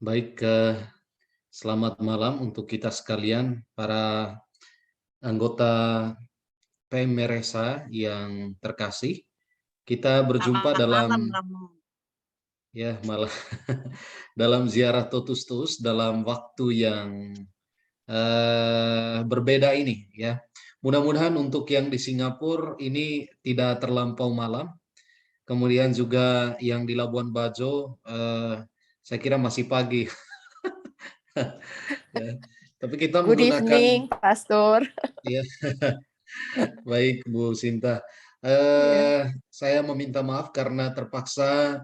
Baik, selamat malam untuk kita sekalian, para anggota PMRSA yang terkasih. Kita berjumpa Selamat malam, dalam Romo. malah dalam ziarah Totus Tus dalam waktu yang berbeda ini ya. Mudah-mudahan untuk yang di Singapura ini tidak terlampau malam. Kemudian juga yang di Labuan Bajo, saya kira masih pagi. Ya. Tapi kita Good menggunakan evening, Pastor. ya. Baik, Bu Sinta. Ya. Saya meminta maaf karena terpaksa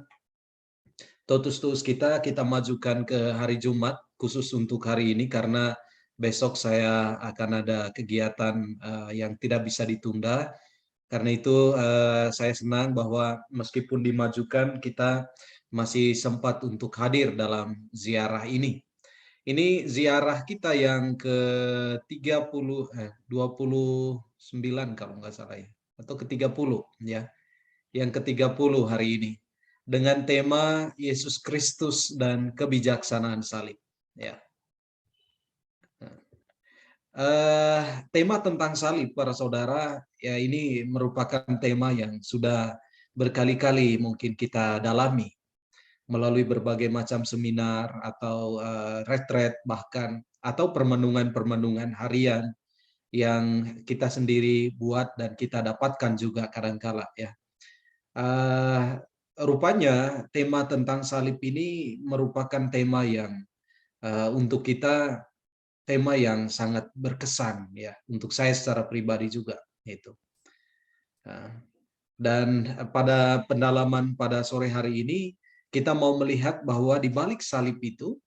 totus kita majukan ke hari Jumat khusus untuk hari ini karena besok saya akan ada kegiatan yang tidak bisa ditunda. Karena itu saya senang bahwa meskipun dimajukan kita masih sempat untuk hadir dalam ziarah ini. Ini ziarah kita yang ke-30, 29 kalau nggak salah ya, atau ke-30 ya, yang ke-30 hari ini. Dengan tema Yesus Kristus dan kebijaksanaan salib. Ya. Tema tentang salib, para saudara, ya ini merupakan tema yang sudah berkali-kali mungkin kita dalami melalui berbagai macam seminar atau retret bahkan atau permenungan-permenungan harian yang kita sendiri buat dan kita dapatkan juga kadangkala ya. Rupanya tema tentang salib ini merupakan tema yang untuk kita tema yang sangat berkesan ya untuk saya secara pribadi juga itu. Dan pada pendalaman pada sore hari ini kita mau melihat bahwa di balik salib itu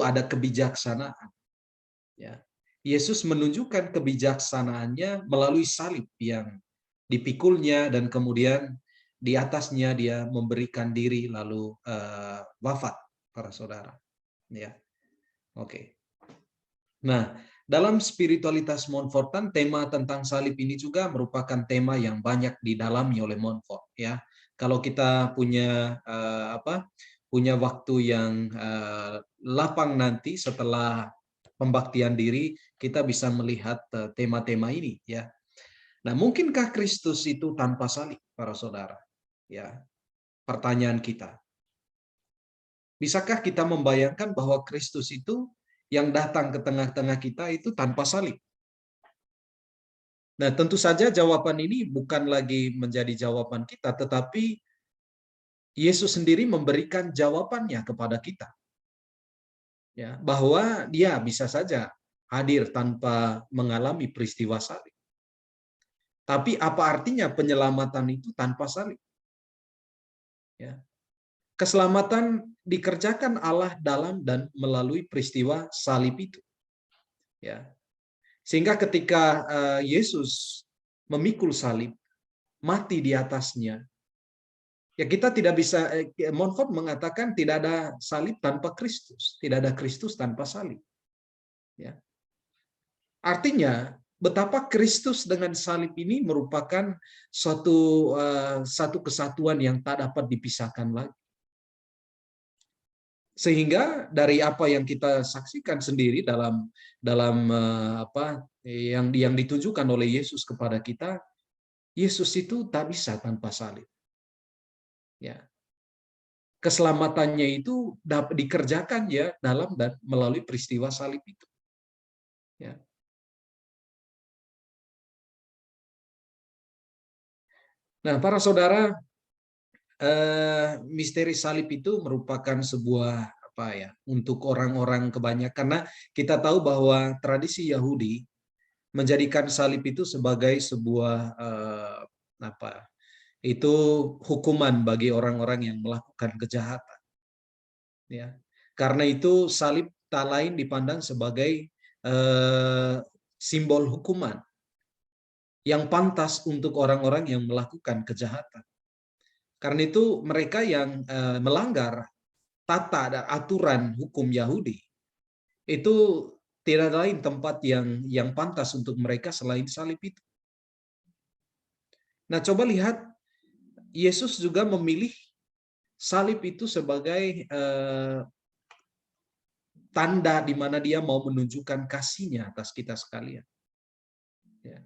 ada kebijaksanaan. Ya. Yesus menunjukkan kebijaksanaannya melalui salib yang dipikulnya dan kemudian di atasnya dia memberikan diri lalu wafat, para saudara. Ya, oke. Nah, dalam spiritualitas Montfortan, tema tentang salib ini juga merupakan tema yang banyak didalami oleh Montfort. Ya, kalau kita punya punya waktu yang lapang nanti setelah pembaktian diri, kita bisa melihat tema-tema ini. Ya, nah mungkinkah Kristus itu tanpa salib, para saudara? Ya, pertanyaan kita. Bisakah kita membayangkan bahwa Kristus itu yang datang ke tengah-tengah kita itu tanpa salib? Nah, tentu saja jawaban ini bukan lagi menjadi jawaban kita, tetapi Yesus sendiri memberikan jawabannya kepada kita. Ya, bahwa dia bisa saja hadir tanpa mengalami peristiwa salib. Tapi apa artinya penyelamatan itu tanpa salib? Ya. Keselamatan dikerjakan Allah dalam dan melalui peristiwa salib itu. Ya. Sehingga ketika Yesus memikul salib, mati di atasnya, ya kita tidak bisa, Montfort mengatakan tidak ada salib tanpa Kristus, tidak ada Kristus tanpa salib. Ya. Artinya betapa Kristus dengan salib ini merupakan satu kesatuan yang tak dapat dipisahkan lagi. Sehingga dari apa yang kita saksikan sendiri dalam yang ditunjukkan oleh Yesus kepada kita, Yesus itu tak bisa tanpa salib. Ya. Keselamatannya itu dapat dikerjakan ya dalam dan melalui peristiwa salib itu. Ya. Nah, para saudara, misteri salib itu merupakan sebuah apa ya untuk orang-orang kebanyakan karena kita tahu bahwa tradisi Yahudi menjadikan salib itu sebagai sebuah itu hukuman bagi orang-orang yang melakukan kejahatan. Ya, karena itu salib tak lain dipandang sebagai simbol hukuman yang pantas untuk orang-orang yang melakukan kejahatan. Karena itu mereka yang melanggar tata dan aturan hukum Yahudi itu tidak lain tempat yang pantas untuk mereka selain salib itu. Nah, coba lihat Yesus juga memilih salib itu sebagai tanda di mana dia mau menunjukkan kasihnya atas kita sekalian. Ya.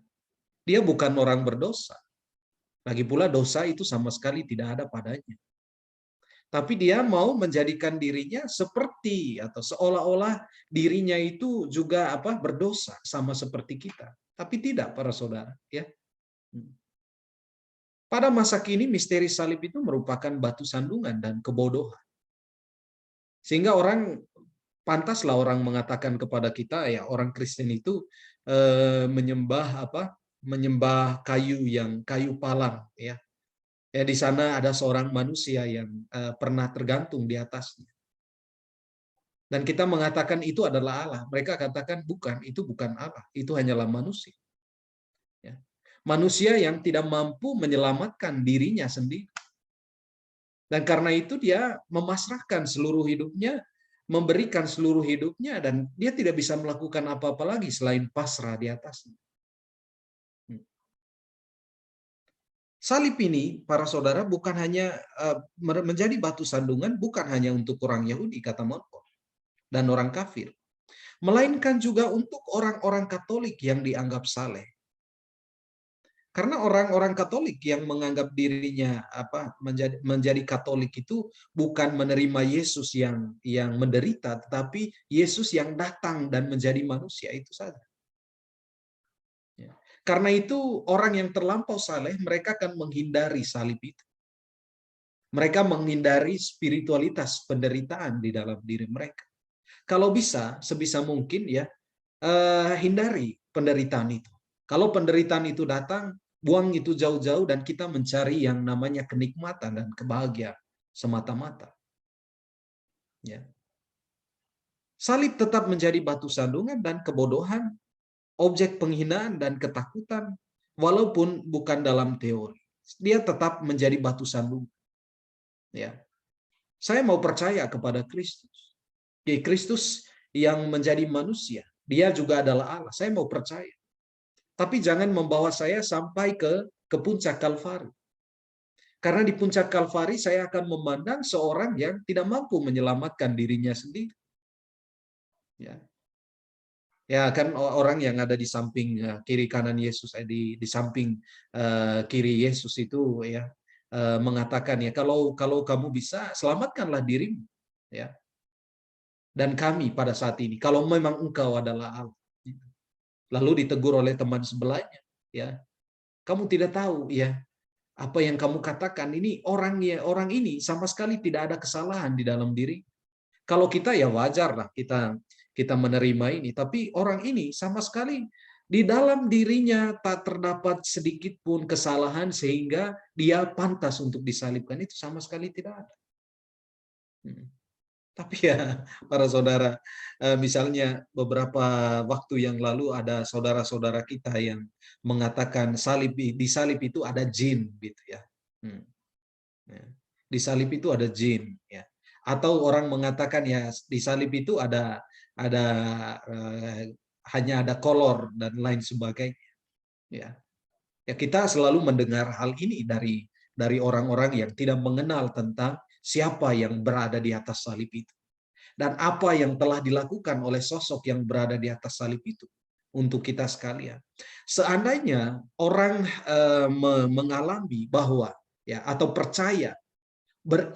Dia bukan orang berdosa. Lagi pula dosa itu sama sekali tidak ada padanya. Tapi dia mau menjadikan dirinya seperti atau seolah-olah dirinya itu juga berdosa sama seperti kita. Tapi tidak, para saudara, ya. Pada masa kini misteri salib itu merupakan batu sandungan dan kebodohan. Sehingga pantaslah orang mengatakan kepada kita, ya, orang Kristen itu menyembah menyembah kayu palang, ya. Ya, di sana ada seorang manusia yang pernah tergantung di atasnya. Dan kita mengatakan itu adalah Allah. Mereka katakan bukan, itu bukan Allah, itu hanyalah manusia. Ya. Manusia yang tidak mampu menyelamatkan dirinya sendiri. Dan karena itu dia memasrahkan seluruh hidupnya, memberikan seluruh hidupnya, dan dia tidak bisa melakukan apa-apa lagi selain pasrah di atasnya. Salib ini, para saudara, bukan hanya menjadi batu sandungan, bukan hanya untuk orang Yahudi, kata Mormon, dan orang kafir, melainkan juga untuk orang-orang Katolik yang dianggap saleh. Karena orang-orang Katolik yang menganggap dirinya menjadi Katolik itu bukan menerima Yesus yang menderita, tetapi Yesus yang datang dan menjadi manusia, itu saja. Ya. Karena itu orang yang terlampau saleh, mereka akan menghindari salib itu. Mereka menghindari spiritualitas penderitaan di dalam diri mereka. Kalau bisa, sebisa mungkin, ya, hindari penderitaan itu. Kalau penderitaan itu datang, buang itu jauh-jauh dan kita mencari yang namanya kenikmatan dan kebahagiaan semata-mata. Ya. Salib tetap menjadi batu sandungan dan kebodohan, objek penghinaan dan ketakutan, walaupun bukan dalam teori. Dia tetap menjadi batu sandungan. Ya. Saya mau percaya kepada Kristus. Kristus yang menjadi manusia, dia juga adalah Allah. Saya mau percaya. Tapi jangan membawa saya sampai ke puncak Kalvari. Karena di puncak Kalvari saya akan memandang seorang yang tidak mampu menyelamatkan dirinya sendiri. Ya. Ya, kan orang yang ada di samping kiri kanan Yesus, di samping kiri Yesus itu, ya, mengatakan, ya, kalau kamu bisa, selamatkanlah dirimu, ya. Dan kami pada saat ini, kalau memang engkau adalah Allah. Lalu ditegur oleh teman sebelahnya, ya. Kamu tidak tahu, ya, apa yang kamu katakan ini, orang ini sama sekali tidak ada kesalahan di dalam diri. Kalau kita, ya wajarlah kita menerima ini, tapi orang ini sama sekali di dalam dirinya tak terdapat sedikit pun kesalahan sehingga dia pantas untuk disalibkan, itu sama sekali tidak ada. Tapi ya, para saudara, misalnya beberapa waktu yang lalu ada saudara-saudara kita yang mengatakan di salib itu ada jin, gitu ya. Di salib itu ada jin, ya. Atau orang mengatakan, ya, di salib itu hanya ada kolor dan lain sebagainya. Ya, ya, kita selalu mendengar hal ini dari orang-orang yang tidak mengenal tentang siapa yang berada di atas salib itu. Dan apa yang telah dilakukan oleh sosok yang berada di atas salib itu untuk kita sekalian. Seandainya orang mengalami bahwa, ya, atau percaya,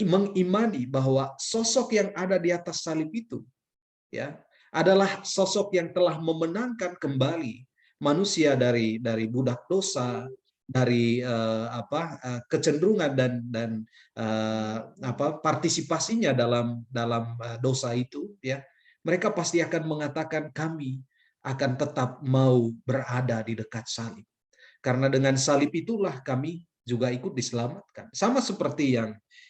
mengimani bahwa sosok yang ada di atas salib itu, ya, adalah sosok yang telah memenangkan kembali manusia dari budak dosa, dari kecenderungan dan partisipasinya dalam dosa itu, ya, mereka pasti akan mengatakan, kami akan tetap mau berada di dekat salib, karena dengan salib itulah kami juga ikut diselamatkan, sama seperti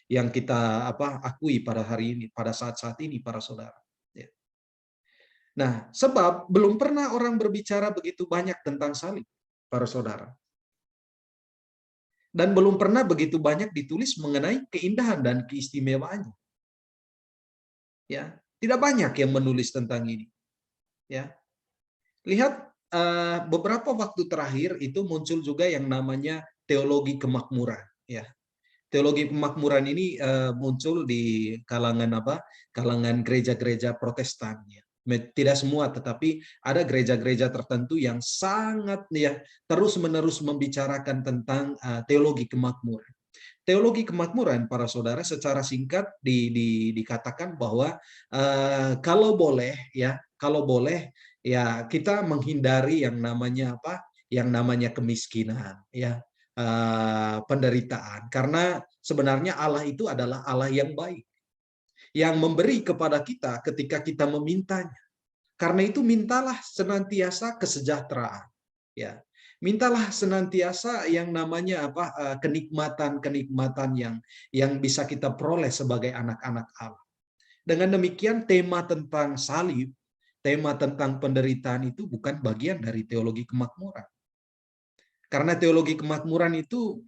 yang kita akui pada hari ini, pada saat-saat ini, para saudara. Nah, sebab belum pernah orang berbicara begitu banyak tentang salib, para saudara. Dan belum pernah begitu banyak ditulis mengenai keindahan dan keistimewaannya. Ya, tidak banyak yang menulis tentang ini. Ya. Lihat, beberapa waktu terakhir itu muncul juga yang namanya teologi kemakmuran, ya. Teologi kemakmuran ini muncul di kalangan apa? Kalangan gereja-gereja Protestan ya. Tidak semua, tetapi ada gereja-gereja tertentu yang sangat ya terus-menerus membicarakan tentang teologi kemakmuran. Teologi kemakmuran, para saudara, secara singkat dikatakan bahwa kalau boleh ya kita menghindari yang namanya apa? Yang namanya kemiskinan, ya, penderitaan. Karena sebenarnya Allah itu adalah Allah yang baik, yang memberi kepada kita ketika kita memintanya. Karena itu mintalah senantiasa kesejahteraan, ya. Mintalah senantiasa yang namanya apa? Kenikmatan-kenikmatan yang bisa kita peroleh sebagai anak-anak Allah. Dengan demikian tema tentang salib, tema tentang penderitaan itu bukan bagian dari teologi kemakmuran. Karena teologi kemakmuran itu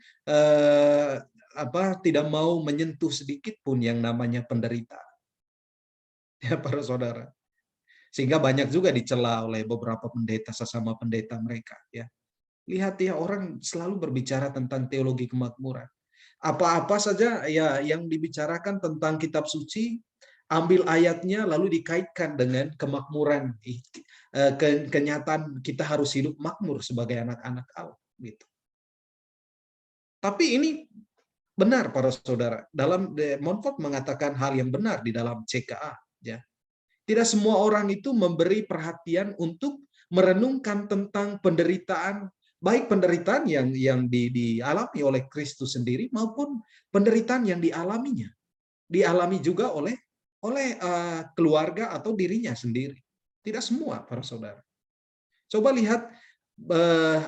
tidak mau menyentuh sedikit pun yang namanya penderitaan. Ya, para saudara. Sehingga banyak juga dicela oleh beberapa pendeta, sesama pendeta mereka, ya. Lihat ya, orang selalu berbicara tentang teologi kemakmuran. Apa-apa saja ya yang dibicarakan tentang kitab suci, ambil ayatnya lalu dikaitkan dengan kemakmuran. Kenyataan kita harus hidup makmur sebagai anak-anak Allah, gitu. Tapi ini benar, para saudara. Montfort mengatakan hal yang benar di dalam CKA, ya. Tidak semua orang itu memberi perhatian untuk merenungkan tentang penderitaan, baik penderitaan yang dialami oleh Kristus sendiri maupun penderitaan yang dialami juga oleh keluarga atau dirinya sendiri. Tidak semua, para saudara. Coba lihat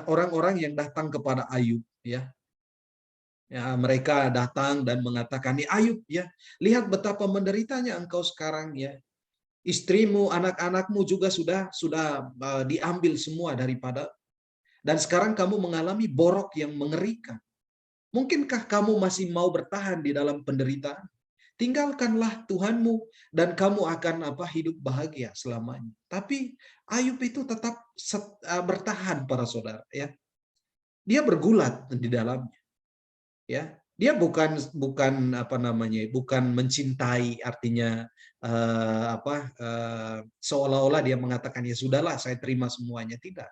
orang-orang yang datang kepada Ayub, ya. Ya, mereka datang dan mengatakan, "Nih Ayub, ya, lihat betapa menderitanya engkau sekarang, ya. Istrimu, anak-anakmu juga sudah diambil semua daripada, dan sekarang kamu mengalami borok yang mengerikan. Mungkinkah kamu masih mau bertahan di dalam penderitaan? Tinggalkanlah Tuhanmu dan kamu akan hidup bahagia selamanya." Tapi Ayub itu tetap bertahan, para saudara, ya. Dia bergulat di dalamnya, ya. Dia bukan bukan mencintai, artinya seolah-olah dia mengatakan ya sudahlah saya terima semuanya, tidak.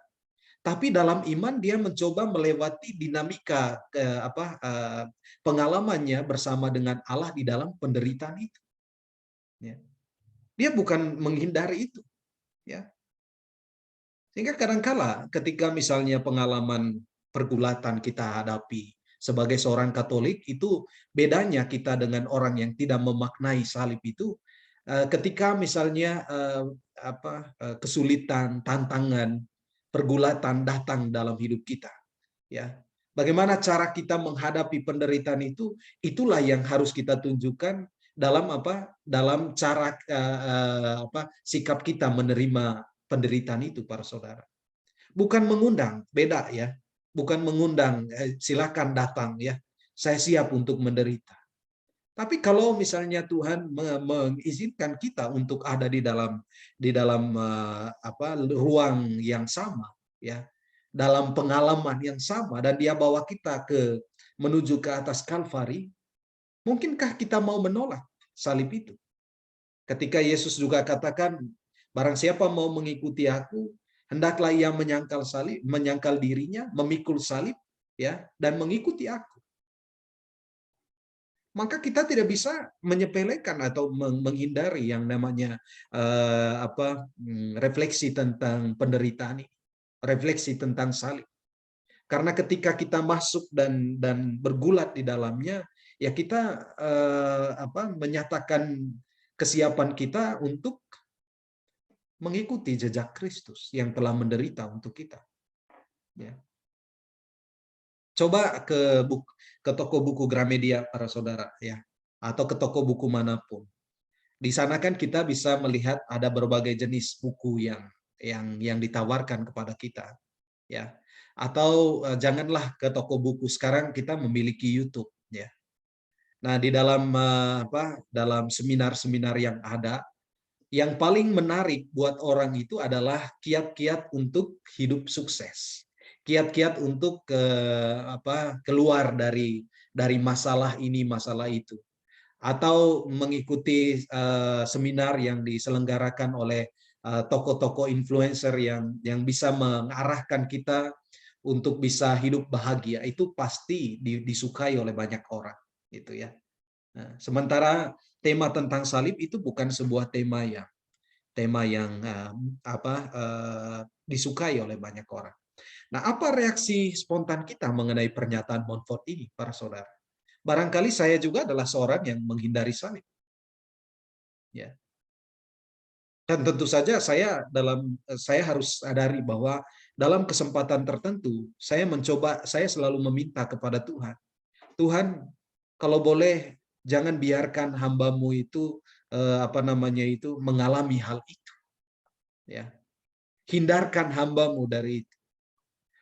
Tapi dalam iman dia mencoba melewati dinamika pengalamannya bersama dengan Allah di dalam penderitaan itu, ya. Dia bukan menghindari itu, ya. Sehingga kadangkala ketika misalnya pengalaman pergulatan kita hadapi sebagai seorang Katolik, itu bedanya kita dengan orang yang tidak memaknai salib itu, ketika misalnya kesulitan, tantangan, pergulatan datang dalam hidup kita, ya. Bagaimana cara kita menghadapi penderitaan itu, itulah yang harus kita tunjukkan dalam dalam cara sikap kita menerima penderitaan itu, para saudara. Bukan mengundang, beda ya. Bukan mengundang, silakan datang ya. Saya siap untuk menderita. Tapi kalau misalnya Tuhan mengizinkan kita untuk ada di dalam ruang yang sama, ya, dalam pengalaman yang sama, dan Dia bawa kita menuju ke atas Kalvari, mungkinkah kita mau menolak salib itu? Ketika Yesus juga katakan, barang siapa mau mengikuti aku, hendaklah ia menyangkal dirinya, memikul salib, ya, dan mengikuti aku. Maka kita tidak bisa menyepelekan atau menghindari yang namanya refleksi tentang penderitaan ini, refleksi tentang salib. Karena ketika kita masuk dan bergulat di dalamnya, ya kita menyatakan kesiapan kita untuk mengikuti jejak Kristus yang telah menderita untuk kita. Ya. Coba ke toko buku Gramedia, para saudara, ya, atau ke toko buku manapun. Di sana kan kita bisa melihat ada berbagai jenis buku yang ditawarkan kepada kita, ya. Atau janganlah ke toko buku, sekarang kita memiliki YouTube, ya. Nah, di dalam dalam seminar-seminar yang ada, yang paling menarik buat orang itu adalah kiat-kiat untuk hidup sukses. Kiat-kiat untuk keluar dari dari masalah ini, masalah itu. Atau mengikuti seminar yang diselenggarakan oleh tokoh-tokoh influencer yang bisa mengarahkan kita untuk bisa hidup bahagia, itu pasti disukai oleh banyak orang, gitu ya. Nah, sementara tema tentang salib itu bukan sebuah tema yang disukai oleh banyak orang. Nah, apa reaksi spontan kita mengenai pernyataan Montfort ini, para saudara? Barangkali saya juga adalah seorang yang menghindari salib. Ya. Dan tentu saja saya harus sadari bahwa dalam kesempatan tertentu saya selalu meminta kepada Tuhan. Tuhan, kalau boleh jangan biarkan hambamu itu mengalami hal itu. Ya. Hindarkan hambamu dari itu.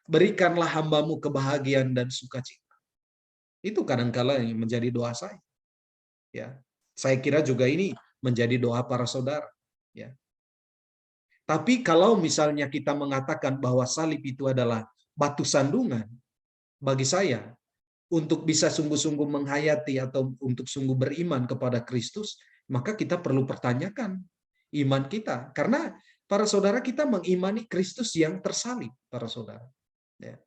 Berikanlah hambamu kebahagiaan dan sukacita. Itu kadangkala yang menjadi doa saya. Ya. Saya kira juga ini menjadi doa para saudara. Ya. Tapi kalau misalnya kita mengatakan bahwa salib itu adalah batu sandungan, bagi saya, untuk bisa sungguh-sungguh menghayati atau untuk sungguh beriman kepada Kristus, maka kita perlu pertanyakan iman kita. Karena para saudara, kita mengimani Kristus yang tersalib, para saudara. Ya.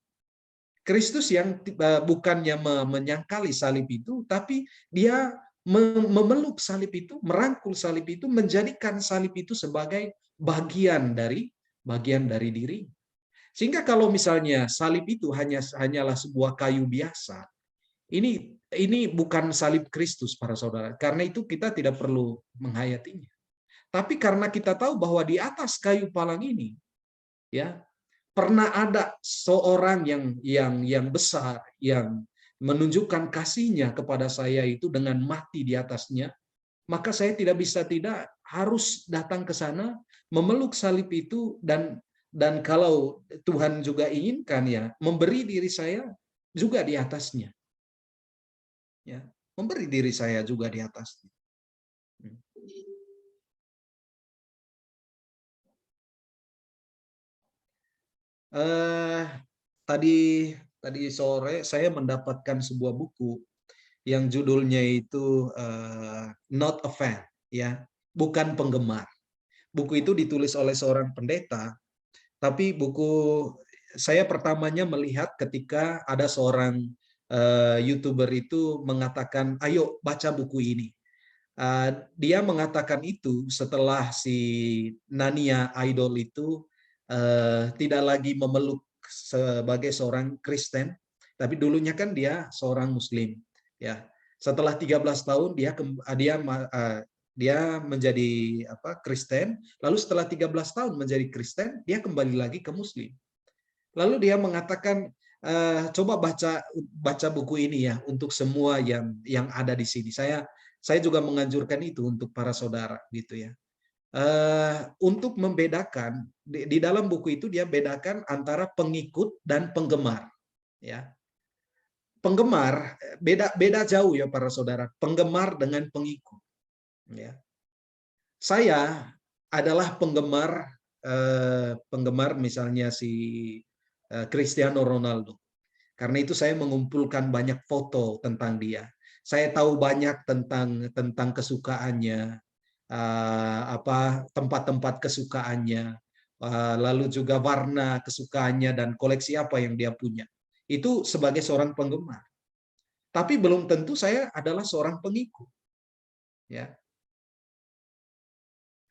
Kristus yang bukannya menyangkali salib itu, tapi dia memeluk salib itu, merangkul salib itu, menjadikan salib itu sebagai bagian dari diri. Sehingga kalau misalnya salib itu hanyalah sebuah kayu biasa, ini bukan salib Kristus, para saudara. Karena itu kita tidak perlu menghayatinya. Tapi karena kita tahu bahwa di atas kayu palang ini, ya, pernah ada seorang yang besar yang menunjukkan kasihnya kepada saya itu dengan mati di atasnya, maka saya tidak harus datang ke sana memeluk salib itu dan kalau Tuhan juga inginkan, ya, memberi diri saya juga di atasnya, ya, memberi diri saya juga di atasnya. Tadi sore saya mendapatkan sebuah buku yang judulnya itu Not a Fan, ya, bukan penggemar. Buku itu ditulis oleh seorang pendeta, tapi saya pertamanya melihat ketika ada seorang YouTuber itu mengatakan, ayo baca buku ini. Dia mengatakan itu setelah si Nania Idol itu tidak lagi memeluk sebagai seorang Kristen, tapi dulunya kan dia seorang Muslim. Ya, setelah 13 tahun dia menjadi Kristen, lalu setelah 13 tahun menjadi Kristen, dia kembali lagi ke Muslim. Lalu dia mengatakan, coba baca buku ini ya untuk semua yang ada di sini. Saya juga menganjurkan itu untuk para saudara, gitu ya. Untuk membedakan di dalam buku itu dia bedakan antara pengikut dan penggemar, ya. Penggemar beda jauh ya para saudara, penggemar dengan pengikut, ya. Saya adalah penggemar misalnya si Cristiano Ronaldo. Karena itu saya mengumpulkan banyak foto tentang dia. Saya tahu banyak tentang kesukaannya, tempat-tempat kesukaannya, lalu juga warna kesukaannya dan koleksi apa yang dia punya. Itu sebagai seorang penggemar. Tapi belum tentu saya adalah seorang pengikut. Ya.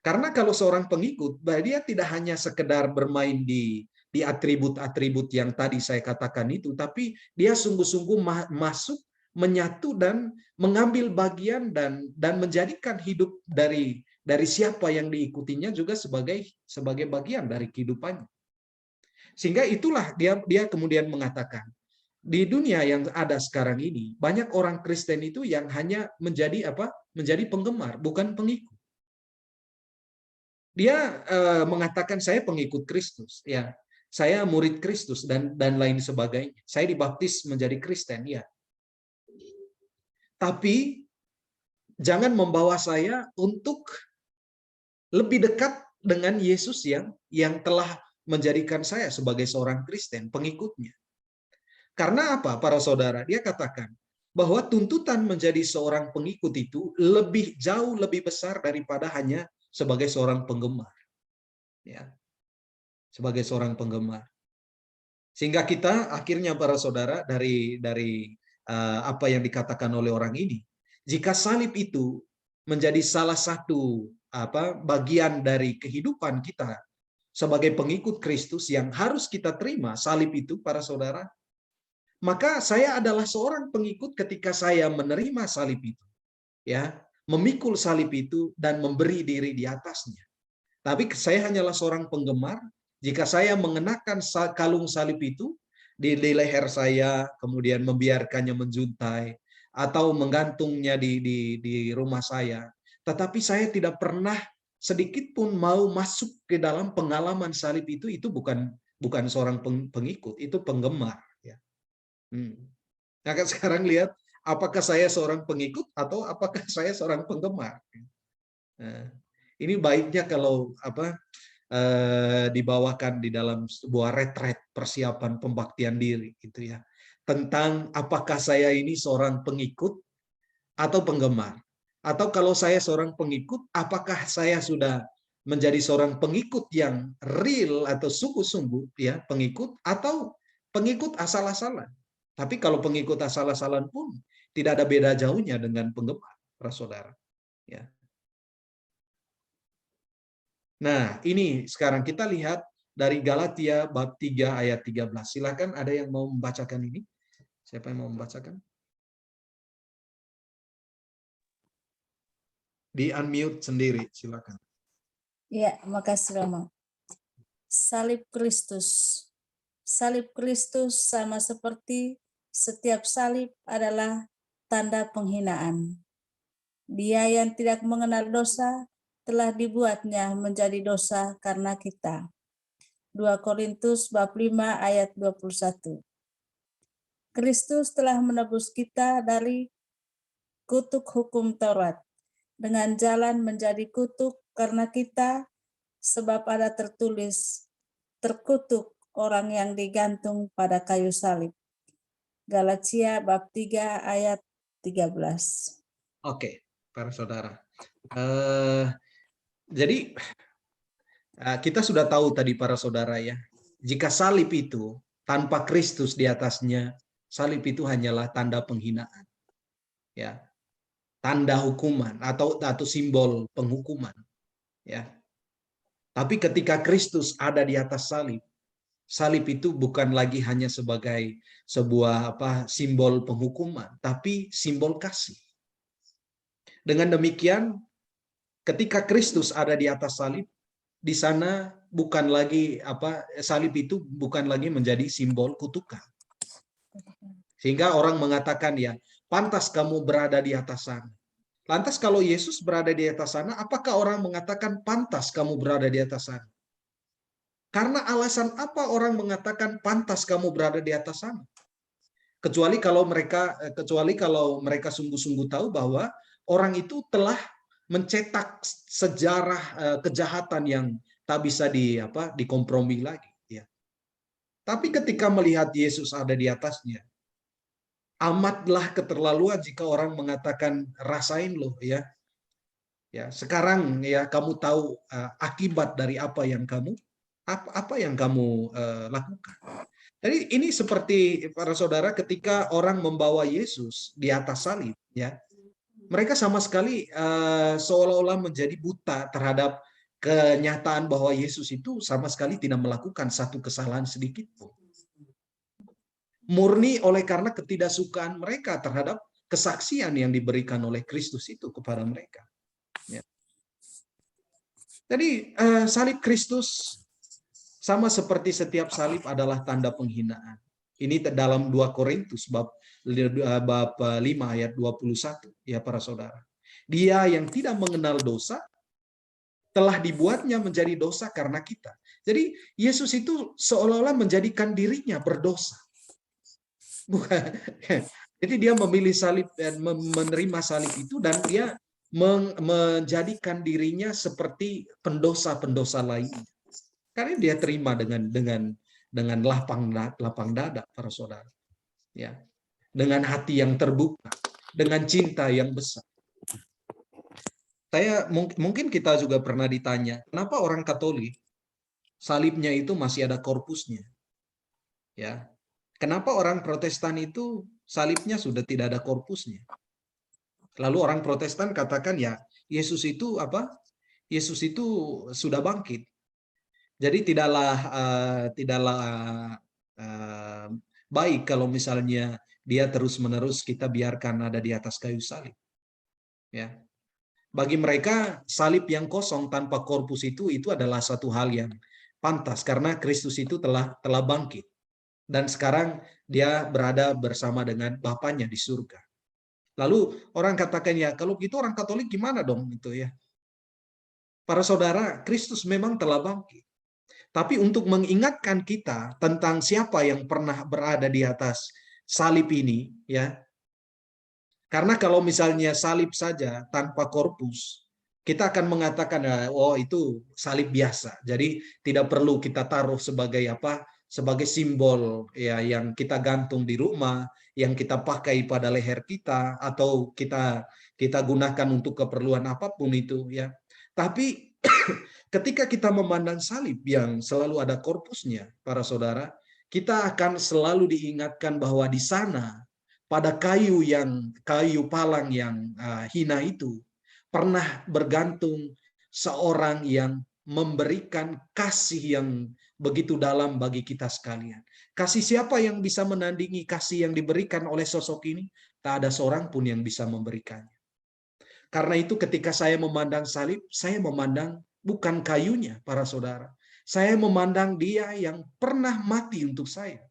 Karena kalau seorang pengikut, dia tidak hanya sekedar bermain di atribut-atribut yang tadi saya katakan itu, tapi dia sungguh-sungguh masuk, menyatu dan mengambil bagian dan menjadikan hidup dari siapa yang diikutinya juga sebagai bagian dari kehidupannya. Sehingga itulah dia kemudian mengatakan, di dunia yang ada sekarang ini banyak orang Kristen itu yang hanya menjadi penggemar, bukan pengikut. Dia mengatakan saya pengikut Kristus, ya, saya murid Kristus dan lain sebagainya. Saya dibaptis menjadi Kristen, ya. Tapi jangan membawa saya untuk lebih dekat dengan Yesus yang telah menjadikan saya sebagai seorang Kristen, pengikutnya. Karena apa, para saudara? Dia katakan, bahwa tuntutan menjadi seorang pengikut itu jauh lebih besar daripada hanya sebagai seorang penggemar. Ya, sebagai seorang penggemar. Sehingga kita akhirnya para saudara dari apa yang dikatakan oleh orang ini, jika salib itu menjadi salah satu bagian dari kehidupan kita sebagai pengikut Kristus yang harus kita terima, salib itu para saudara, maka saya adalah seorang pengikut ketika saya menerima salib itu, ya, memikul salib itu dan memberi diri di atasnya. Tapi saya hanyalah seorang penggemar jika saya mengenakan kalung salib itu di leher saya, kemudian membiarkannya menjuntai, atau menggantungnya di rumah saya. Tetapi saya tidak pernah sedikit pun mau masuk ke dalam pengalaman salib itu bukan seorang pengikut, itu penggemar. Ya. Nah, kan sekarang lihat, apakah saya seorang pengikut atau apakah saya seorang penggemar? Nah, ini baiknya kalau dibawakan di dalam sebuah retret persiapan pembaktian diri gitu ya, tentang apakah saya ini seorang pengikut atau penggemar, atau kalau saya seorang pengikut, apakah saya sudah menjadi seorang pengikut yang real atau sungguh-sungguh ya pengikut, atau pengikut asal-asalan. Tapi kalau pengikut asal-asalan pun tidak ada beda jauhnya dengan penggemar, para saudara. Ya. Nah, ini sekarang kita lihat dari Galatia bab 3 ayat 13. Silakan, ada yang mau membacakan ini? Siapa yang mau membacakan? Di unmute sendiri, silakan. Ya, makasih Romo. Salib Kristus. Salib Kristus sama seperti setiap salib adalah tanda penghinaan. Dia yang tidak mengenal dosa telah dibuatnya menjadi dosa karena kita. 2 Korintus bab 5 ayat 21. Kristus telah menebus kita dari kutuk hukum Taurat dengan jalan menjadi kutuk karena kita, sebab ada tertulis, terkutuk orang yang digantung pada kayu salib. Galatia bab 3 ayat 13. Oke, para saudara. Jadi kita sudah tahu tadi para saudara ya, jika salib itu tanpa Kristus di atasnya, salib itu hanyalah tanda penghinaan. Ya. Tanda hukuman atau simbol penghukuman. Ya. Tapi ketika Kristus ada di atas salib, salib itu bukan lagi hanya sebagai sebuah simbol penghukuman, tapi simbol kasih. Dengan demikian, ketika Kristus ada di atas salib, di sana bukan lagi salib itu bukan lagi menjadi simbol kutukan. Sehingga orang mengatakan ya, pantas kamu berada di atas sana. Lantas kalau Yesus berada di atas sana, apakah orang mengatakan pantas kamu berada di atas sana? Karena alasan apa orang mengatakan pantas kamu berada di atas sana? Kecuali kalau mereka sungguh-sungguh tahu bahwa orang itu telah mencetak sejarah kejahatan yang tak bisa dikompromi lagi. Ya. Tapi ketika melihat Yesus ada di atasnya, amatlah keterlaluan jika orang mengatakan rasain loh ya. Ya, sekarang ya kamu tahu akibat dari apa yang kamu lakukan. Jadi ini seperti para saudara ketika orang membawa Yesus di atas salib ya. Mereka sama sekali seolah-olah menjadi buta terhadap kenyataan bahwa Yesus itu sama sekali tidak melakukan satu kesalahan sedikit pun. Murni oleh karena ketidaksukaan mereka terhadap kesaksian yang diberikan oleh Kristus itu kepada mereka. Ya. Jadi salib Kristus sama seperti setiap salib adalah tanda penghinaan. Ini dalam 2 Korintus bab 5 ayat 21 ya para saudara. Dia yang tidak mengenal dosa telah dibuatnya menjadi dosa karena kita. Jadi Yesus itu seolah-olah menjadikan dirinya berdosa. Bukan. Jadi dia memilih salib dan menerima salib itu dan dia menjadikan dirinya seperti pendosa-pendosa lainnya. Karena dia terima dengan lapang dada para saudara. Ya. dengan hati yang terbuka, dengan cinta yang besar. Mungkin kita juga pernah ditanya, kenapa orang Katolik salibnya itu masih ada korpusnya? Ya. Kenapa orang Protestan itu salibnya sudah tidak ada korpusnya? Lalu orang Protestan katakan ya, Yesus itu apa? Yesus itu sudah bangkit. Jadi tidaklah baik kalau misalnya dia terus-menerus kita biarkan ada di atas kayu salib. Ya. Bagi mereka salib yang kosong tanpa korpus itu adalah satu hal yang pantas karena Kristus itu telah bangkit dan sekarang dia berada bersama dengan Bapanya di surga. Lalu orang katakan ya kalau gitu orang Katolik gimana dong itu ya? Para saudara, Kristus memang telah bangkit. Tapi untuk mengingatkan kita tentang siapa yang pernah berada di atas salib ini ya. Karena kalau misalnya salib saja tanpa korpus, kita akan mengatakan, oh itu salib biasa. Jadi tidak perlu kita taruh sebagai apa? Sebagai simbol ya yang kita gantung di rumah, yang kita pakai pada leher kita atau kita gunakan untuk keperluan apapun itu ya. Tapi ketika kita memandang salib yang selalu ada korpusnya, para saudara, kita akan selalu diingatkan bahwa di sana pada kayu palang yang hina itu pernah bergantung seorang yang memberikan kasih yang begitu dalam bagi kita sekalian. Kasih siapa yang bisa menandingi kasih yang diberikan oleh sosok ini? Tak ada seorang pun yang bisa memberikannya. Karena itu ketika saya memandang salib, saya memandang bukan kayunya, para saudara. Saya memandang dia yang pernah mati untuk saya.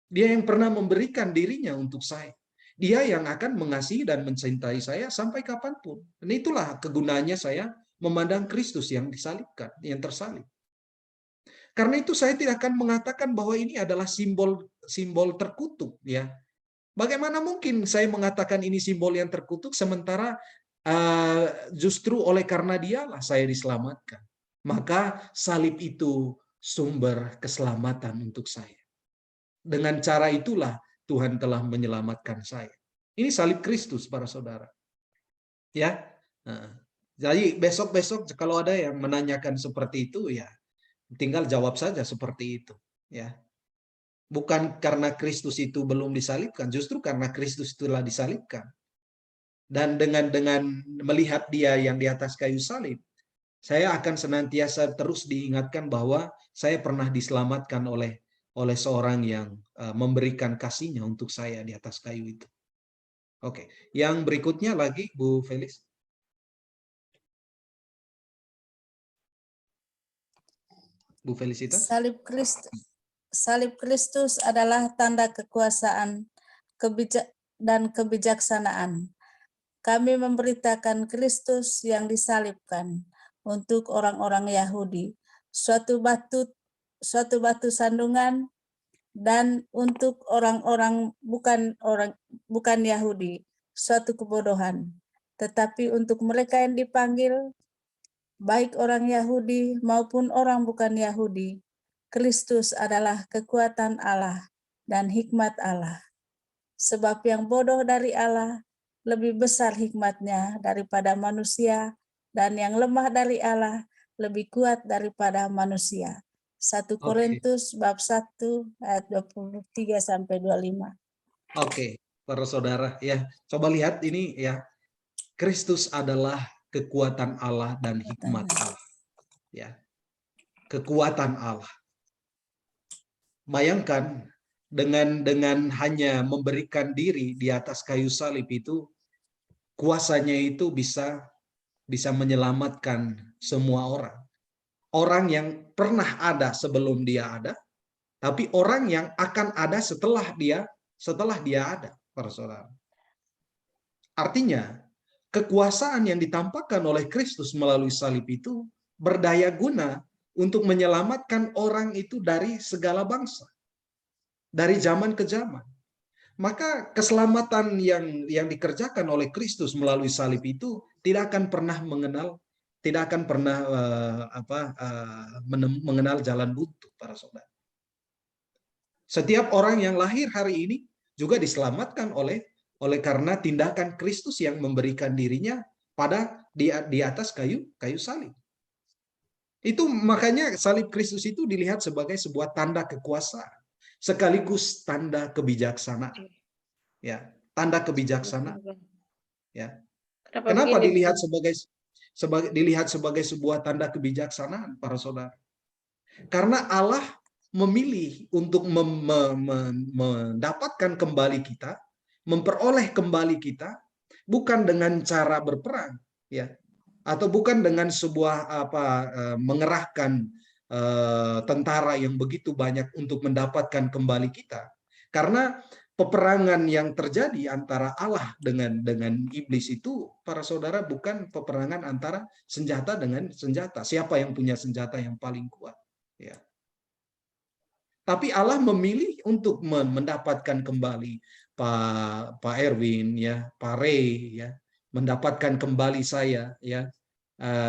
Dia yang pernah memberikan dirinya untuk saya. Dia yang akan mengasihi dan mencintai saya sampai kapanpun. Dan itulah kegunaannya saya memandang Kristus yang disalibkan, yang tersalib. Karena itu saya tidak akan mengatakan bahwa ini adalah simbol terkutuk, ya. Bagaimana mungkin saya mengatakan ini simbol yang terkutuk sementara justru oleh karena dialah saya diselamatkan. Maka salib itu sumber keselamatan untuk saya. Dengan cara itulah Tuhan telah menyelamatkan saya. Ini salib Kristus, para saudara. Ya. Jadi besok-besok kalau ada yang menanyakan seperti itu, ya tinggal jawab saja seperti itu. Ya. Bukan karena Kristus itu belum disalibkan, justru karena Kristus telah disalibkan. Dan dengan melihat dia yang di atas kayu salib, saya akan senantiasa terus diingatkan bahwa saya pernah diselamatkan oleh seorang yang memberikan kasihnya untuk saya di atas kayu itu. Oke, yang berikutnya lagi Bu Felis. Bu Felicitas. Salib Kristus adalah tanda kekuasaan dan kebijaksanaan. Kami memberitakan Kristus yang disalibkan untuk orang-orang Yahudi, suatu batu sandungan, dan untuk orang-orang bukan Yahudi, suatu kebodohan. Tetapi untuk mereka yang dipanggil, baik orang Yahudi maupun orang bukan Yahudi, Kristus adalah kekuatan Allah dan hikmat Allah. Sebab yang bodoh dari Allah lebih besar hikmatnya daripada manusia, dan yang lemah dari Allah lebih kuat daripada manusia. 1 Korintus bab 1 ayat 23 sampai 25. Oke, para saudara ya, coba lihat ini ya. Kristus adalah kekuatan Allah dan hikmat Allah. Ya. Kekuatan Allah. Bayangkan dengan hanya memberikan diri di atas kayu salib itu, kuasanya itu bisa menyelamatkan semua orang. Orang yang pernah ada sebelum dia ada, tapi orang yang akan ada setelah dia ada, para saudara. Artinya, kekuasaan yang ditampakkan oleh Kristus melalui salib itu berdaya guna untuk menyelamatkan orang itu dari segala bangsa, dari zaman ke zaman. Maka keselamatan yang dikerjakan oleh Kristus melalui salib itu tidak akan pernah mengenal mengenal jalan buntu, para saudara. Setiap orang yang lahir hari ini juga diselamatkan oleh karena tindakan Kristus yang memberikan dirinya pada di atas kayu salib. Itu makanya salib Kristus itu dilihat sebagai sebuah tanda kekuasaan sekaligus tanda kebijaksanaan. Ya, tanda kebijaksanaan. Ya. Kenapa dilihat dilihat sebagai sebuah tanda kebijaksanaan, para saudara? Karena Allah memilih untuk mendapatkan kembali kita, memperoleh kembali kita, bukan dengan cara berperang, ya, atau bukan dengan sebuah mengerahkan tentara yang begitu banyak untuk mendapatkan kembali kita. Karena peperangan yang terjadi antara Allah dengan iblis itu, para saudara, bukan peperangan antara senjata dengan senjata. Siapa yang punya senjata yang paling kuat? Ya. Tapi Allah memilih untuk mendapatkan kembali Pak Erwin, ya, Pak Ray, ya, mendapatkan kembali saya, ya,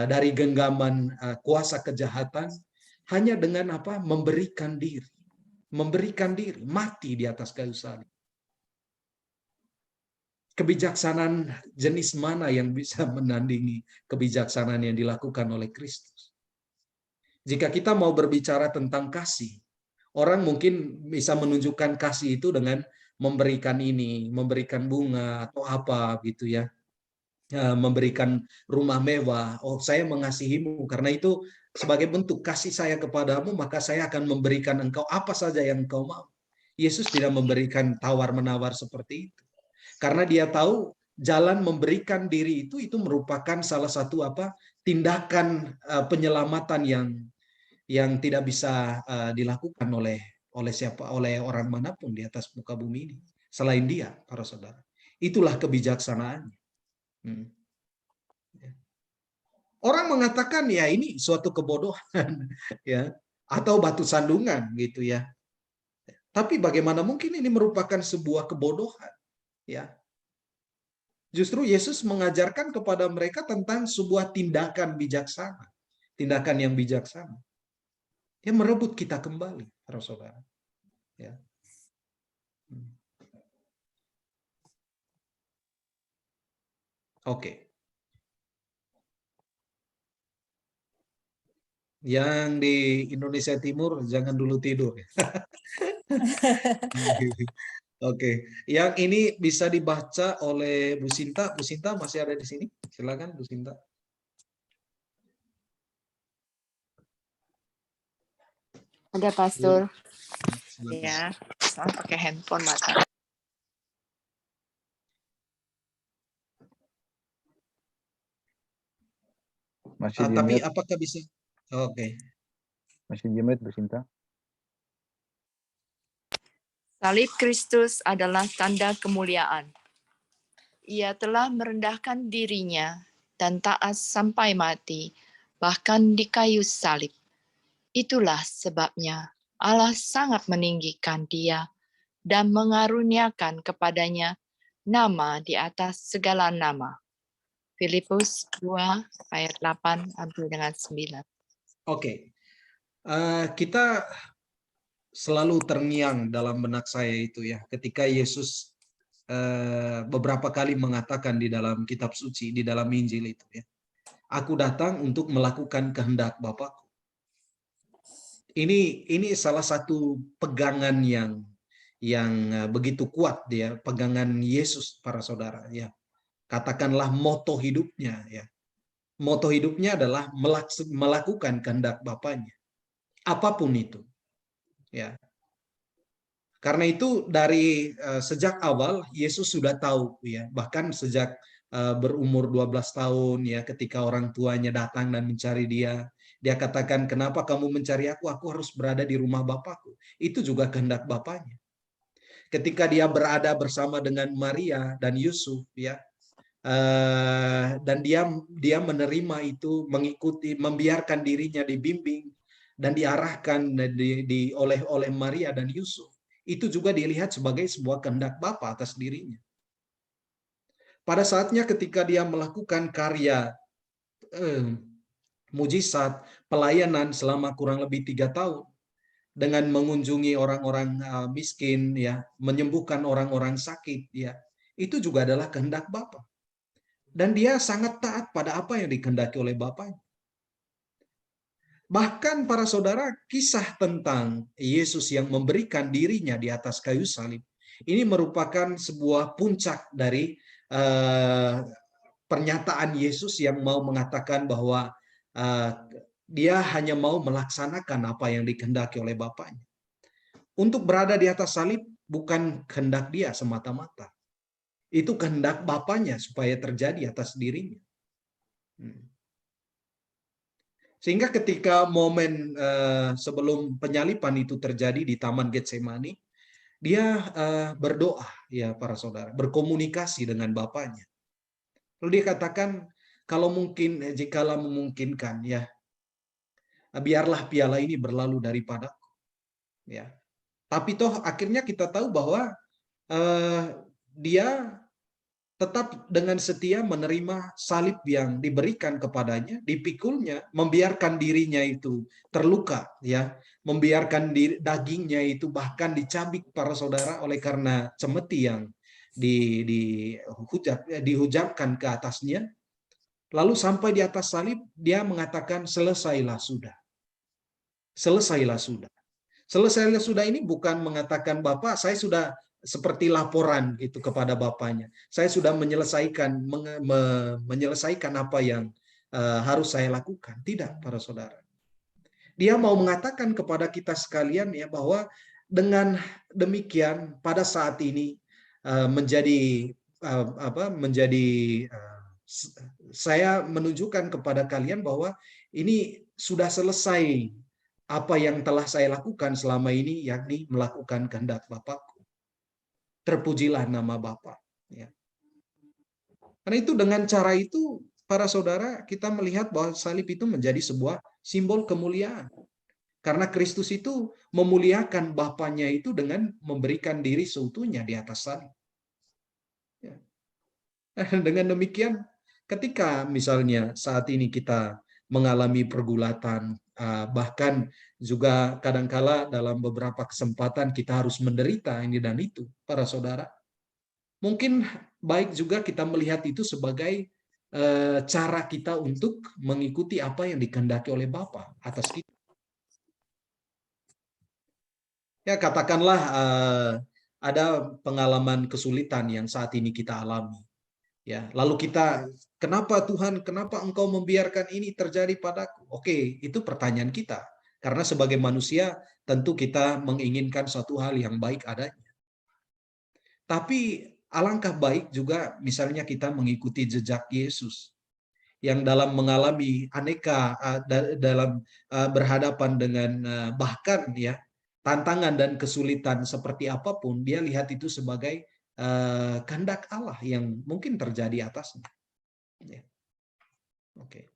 dari genggaman kuasa kejahatan hanya dengan apa? Memberikan diri, mati di atas kayu salib. Kebijaksanaan jenis mana yang bisa menandingi kebijaksanaan yang dilakukan oleh Kristus? Jika kita mau berbicara tentang kasih, orang mungkin bisa menunjukkan kasih itu dengan memberikan ini, memberikan bunga atau apa gitu, ya, memberikan rumah mewah. Oh, saya mengasihimu karena itu sebagai bentuk kasih saya kepadamu, maka saya akan memberikan engkau apa saja yang engkau mau. Yesus tidak memberikan tawar-menawar seperti itu. Karena dia tahu jalan memberikan diri itu merupakan salah satu tindakan penyelamatan yang tidak bisa dilakukan oleh orang manapun di atas muka bumi ini selain dia, para saudara. Itulah kebijaksanaannya. Orang mengatakan ya ini suatu kebodohan, ya, atau batu sandungan gitu, ya. Tapi bagaimana mungkin ini merupakan sebuah kebodohan? Ya, justru Yesus mengajarkan kepada mereka tentang sebuah tindakan bijaksana, tindakan yang bijaksana, yang merebut kita kembali, para saudara. Ya. Oke. Yang di Indonesia Timur jangan dulu tidur. Oke, yang ini bisa dibaca oleh Bu Sinta. Bu Sinta masih ada di sini? Silakan, Bu Sinta. Ada, Pastor. Ya, saya pakai handphone mata. Masih Tapi di-mute. apakah bisa? Oke. Masih di-mute, Bu Sinta. Salib Kristus adalah tanda kemuliaan. Ia telah merendahkan dirinya dan taat sampai mati, bahkan di kayu salib. Itulah sebabnya Allah sangat meninggikan dia dan mengaruniakan kepadanya nama di atas segala nama. Filipus 2 ayat 8 sampai dengan 9. Oke. Kita selalu terngiang dalam benak saya itu, ya, ketika Yesus beberapa kali mengatakan di dalam kitab suci, di dalam Injil itu, ya, aku datang untuk melakukan kehendak Bapakku. Ini salah satu pegangan yang begitu kuat, ya, pegangan Yesus, para saudara, ya. Katakanlah moto hidupnya, ya. Moto hidupnya adalah melakukan kehendak Bapaknya. Apapun itu. Ya. Karena itu dari sejak awal Yesus sudah tahu, ya, bahkan sejak berumur 12 tahun, ya, ketika orang tuanya datang dan mencari dia katakan, kenapa kamu mencari aku? Aku harus berada di rumah Bapakku. Itu juga kehendak Bapaknya. Ketika dia berada bersama dengan Maria dan Yusuf, ya, dan dia menerima itu, mengikuti, membiarkan dirinya dibimbing dan diarahkan oleh Maria dan Yusuf. Itu juga dilihat sebagai sebuah kehendak Bapa atas dirinya. Pada saatnya ketika dia melakukan karya mujizat, pelayanan selama kurang lebih 3 tahun, dengan mengunjungi orang-orang miskin, ya, menyembuhkan orang-orang sakit, ya, itu juga adalah kehendak Bapa. Dan dia sangat taat pada apa yang dikehendaki oleh Bapaknya. Bahkan para saudara, kisah tentang Yesus yang memberikan dirinya di atas kayu salib, ini merupakan sebuah puncak dari pernyataan Yesus yang mau mengatakan bahwa dia hanya mau melaksanakan apa yang dikehendaki oleh Bapaknya. Untuk berada di atas salib bukan kehendak dia semata-mata. Itu kehendak Bapaknya supaya terjadi atas dirinya. Sehingga ketika momen sebelum penyalipan itu terjadi di Taman Getsemani, dia berdoa, ya para saudara, berkomunikasi dengan Bapaknya. Lalu dia katakan, kalau mungkin, jikalau memungkinkan, ya, biarlah piala ini berlalu daripadaku. Ya. Tapi toh akhirnya kita tahu bahwa dia tetap dengan setia menerima salib yang diberikan kepadanya, dipikulnya, membiarkan dirinya itu terluka, ya, membiarkan dagingnya itu bahkan dicabik para saudara oleh karena cemeti yang dihujamkan ke atasnya. Lalu sampai di atas salib dia mengatakan selesailah sudah. Selesailah sudah. Selesailah sudah ini bukan mengatakan Bapak saya sudah seperti laporan gitu kepada Bapaknya. Saya sudah menyelesaikan apa yang harus saya lakukan. Tidak, para saudara. Dia mau mengatakan kepada kita sekalian, ya, bahwa dengan demikian pada saat ini saya menunjukkan kepada kalian bahwa ini sudah selesai apa yang telah saya lakukan selama ini, yakni melakukan kehendak Bapakku. Terpujilah nama Bapa. Ya. Karena itu dengan cara itu, para saudara, kita melihat bahwa salib itu menjadi sebuah simbol kemuliaan. Karena Kristus itu memuliakan Bapaknya itu dengan memberikan diri seutuhnya di atas salib. Ya. Dengan demikian, ketika misalnya saat ini kita mengalami pergulatan, bahkan juga kadangkala dalam beberapa kesempatan kita harus menderita ini dan itu, para saudara. Mungkin baik juga kita melihat itu sebagai cara kita untuk mengikuti apa yang dikehendaki oleh Bapa atas kita. Ya, katakanlah ada pengalaman kesulitan yang saat ini kita alami. Ya, lalu kita, kenapa Tuhan, kenapa Engkau membiarkan ini terjadi padaku? Oke, itu pertanyaan kita. Karena sebagai manusia, tentu kita menginginkan suatu hal yang baik adanya. Tapi alangkah baik juga misalnya kita mengikuti jejak Yesus, yang dalam mengalami aneka, dalam berhadapan dengan bahkan, ya, tantangan dan kesulitan seperti apapun, dia lihat itu sebagai kehendak Allah yang mungkin terjadi atasnya. Ya. Oke.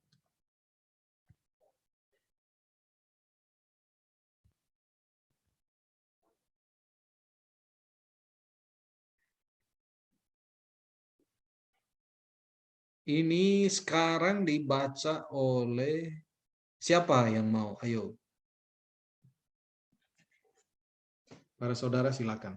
Ini sekarang dibaca oleh siapa yang mau? Ayo. Para saudara silakan.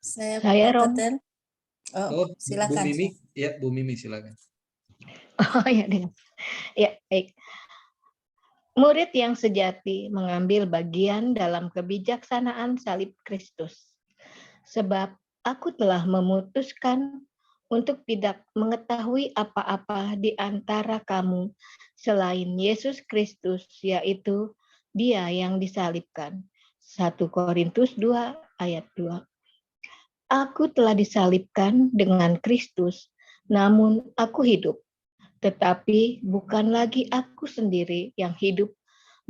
Saya Rom. Oh, silakan. Bu Mimi, ya, Bu Mimi silakan. Oh ya, ya, baik. Murid yang sejati mengambil bagian dalam kebijaksanaan salib Kristus. Sebab aku telah memutuskan untuk tidak mengetahui apa-apa di antara kamu selain Yesus Kristus, yaitu Dia yang disalibkan. 1 Korintus 2 ayat 2. Aku telah disalibkan dengan Kristus, namun aku hidup. Tetapi bukan lagi aku sendiri yang hidup,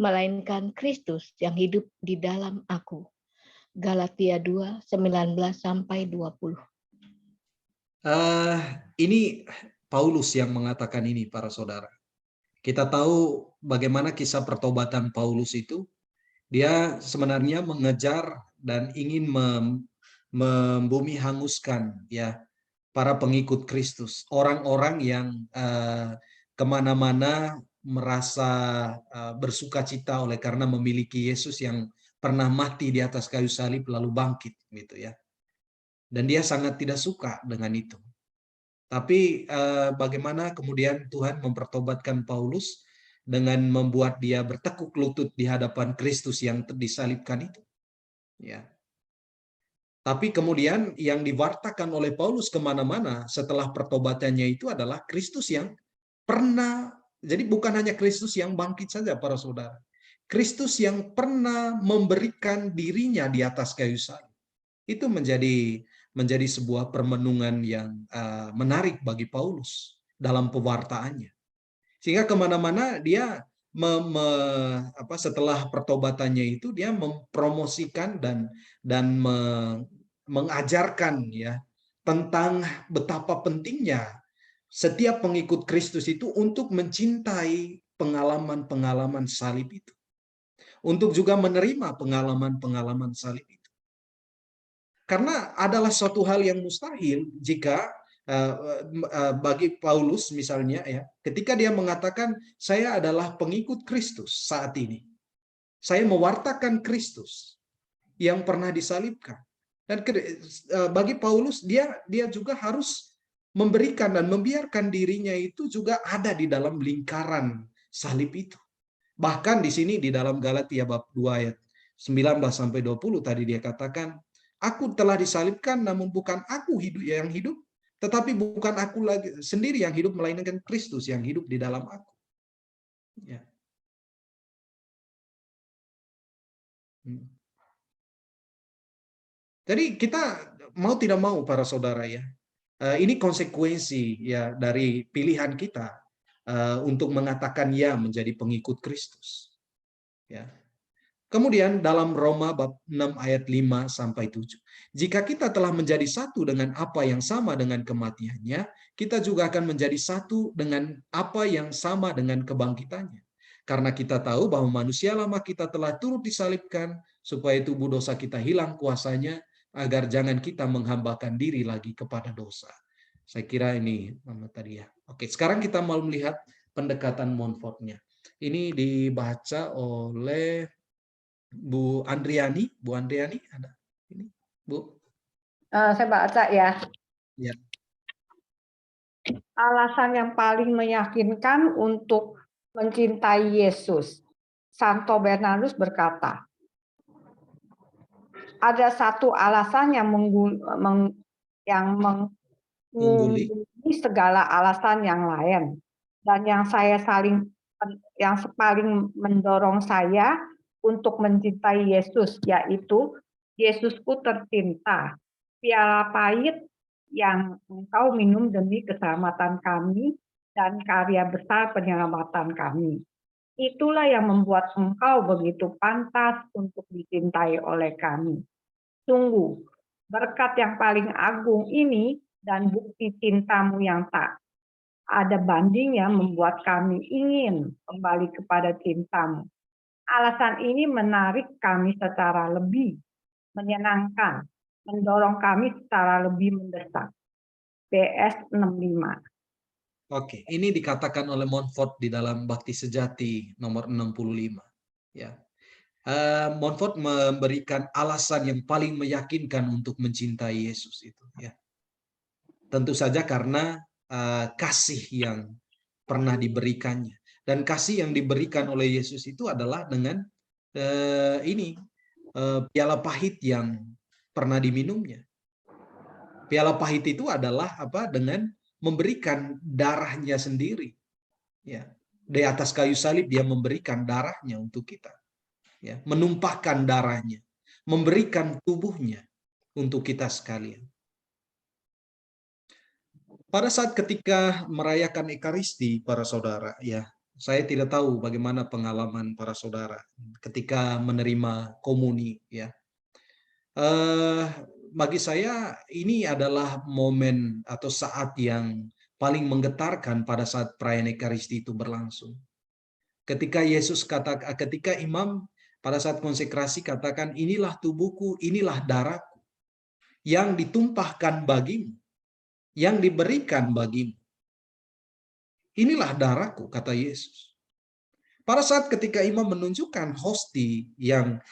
melainkan Kristus yang hidup di dalam aku. Galatia 2, 19-20. Ini Paulus yang mengatakan ini, para saudara. Kita tahu bagaimana kisah pertobatan Paulus itu. Dia sebenarnya mengejar dan ingin membumi hanguskan, ya, para pengikut Kristus, orang-orang yang kemana-mana merasa bersukacita oleh karena memiliki Yesus yang pernah mati di atas kayu salib lalu bangkit, gitu ya. Dan dia sangat tidak suka dengan itu. Tapi bagaimana kemudian Tuhan mempertobatkan Paulus dengan membuat dia bertekuk lutut di hadapan Kristus yang disalibkan itu. Ya. Tapi kemudian yang diwartakan oleh Paulus kemana-mana setelah pertobatannya itu adalah Kristus yang pernah, jadi bukan hanya Kristus yang bangkit saja para saudara. Kristus yang pernah memberikan dirinya di atas kayu salib. Itu menjadi sebuah permenungan yang menarik bagi Paulus dalam pewartaannya. Sehingga kemana-mana dia setelah pertobatannya itu dia mempromosikan dan mengajarkan ya tentang betapa pentingnya setiap pengikut Kristus itu untuk mencintai pengalaman-pengalaman salib itu. Untuk juga menerima pengalaman-pengalaman salib itu. Karena adalah suatu hal yang mustahil jika bagi Paulus misalnya ya, ketika dia mengatakan saya adalah pengikut Kristus saat ini. Saya mewartakan Kristus yang pernah disalibkan. Dan bagi Paulus dia juga harus memberikan dan membiarkan dirinya itu juga ada di dalam lingkaran salib itu. Bahkan di sini di dalam Galatia bab 2 ayat 19 sampai 20 tadi dia katakan, aku telah disalibkan namun bukan aku yang hidup, tetapi bukan aku lagi sendiri yang hidup, melainkan Kristus yang hidup di dalam aku. Ya. Jadi kita mau tidak mau para saudara ya, ini konsekuensi ya dari pilihan kita untuk mengatakan ya menjadi pengikut Kristus. Ya. Kemudian dalam Roma bab 6 ayat 5 sampai 7. Jika kita telah menjadi satu dengan apa yang sama dengan kematiannya, kita juga akan menjadi satu dengan apa yang sama dengan kebangkitannya. Karena kita tahu bahwa manusia lama kita telah turut disalibkan supaya tubuh dosa kita hilang kuasanya, agar jangan kita menghambakan diri lagi kepada dosa. Saya kira ini tadi ya. Oke, sekarang kita mau melihat pendekatan Montfort-nya. Ini dibaca oleh Bu Andriani. Bu Andriani ada ini, Bu? Saya baca ya. Ya. Alasan yang paling meyakinkan untuk mencintai Yesus. Santo Bernardus berkata, ada satu alasan yang mengungguli segala alasan yang lain, dan yang paling mendorong saya untuk mencintai Yesus, yaitu Yesusku tercinta, piala pahit yang engkau minum demi keselamatan kami dan karya besar penyelamatan kami. Itulah yang membuat engkau begitu pantas untuk dicintai oleh kami. Sungguh, berkat yang paling agung ini dan bukti cintamu yang tak ada bandingnya membuat kami ingin kembali kepada cintamu. Alasan ini menarik kami secara lebih menyenangkan, mendorong kami secara lebih mendesak. PS 65. Oke, ini dikatakan oleh Montfort di dalam Bakti Sejati nomor 65. Ya, Montfort memberikan alasan yang paling meyakinkan untuk mencintai Yesus itu. Ya, tentu saja karena kasih yang pernah diberikannya, dan kasih yang diberikan oleh Yesus itu adalah dengan piala pahit yang pernah diminumnya. Piala pahit itu adalah apa? Dengan memberikan darahnya sendiri. Ya, di atas kayu salib dia memberikan darahnya untuk kita. Ya, menumpahkan darahnya, memberikan tubuhnya untuk kita sekalian. Pada saat ketika merayakan Ekaristi, para saudara, ya, saya tidak tahu bagaimana pengalaman para saudara ketika menerima komuni, ya. Bagi saya ini adalah momen atau saat yang paling menggetarkan pada saat perayaan Ekaristi itu berlangsung. Ketika ketika imam pada saat konsekrasi katakan, inilah tubuhku, inilah darahku yang ditumpahkan bagimu. yang diberikan bagimu. Inilah darahku, kata Yesus. Pada saat ketika imam menunjukkan hosti yang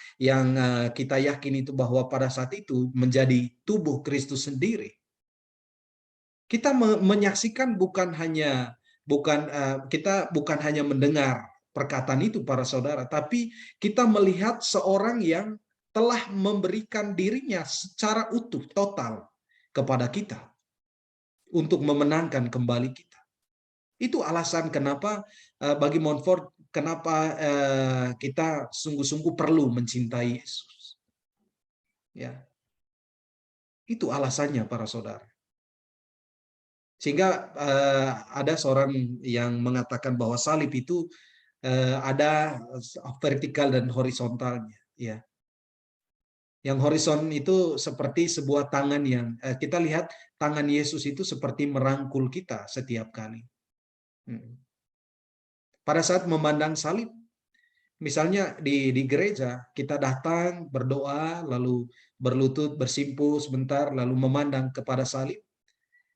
kita yakin itu bahwa pada saat itu menjadi tubuh Kristus sendiri, kita menyaksikan kita bukan hanya mendengar perkataan itu para saudara, tapi kita melihat seorang yang telah memberikan dirinya secara utuh, total kepada kita untuk memenangkan kembali kita. Itu alasan kenapa bagi Montfort, kenapa kita sungguh-sungguh perlu mencintai Yesus. Ya, itu alasannya para saudara. Sehingga ada seorang yang mengatakan bahwa salib itu ada vertikal dan horizontalnya. Ya, yang horizon itu seperti sebuah tangan yang kita lihat tangan Yesus itu seperti merangkul kita setiap kali. Pada saat memandang salib, misalnya di gereja, kita datang berdoa, lalu berlutut, bersimpuh sebentar, lalu memandang kepada salib.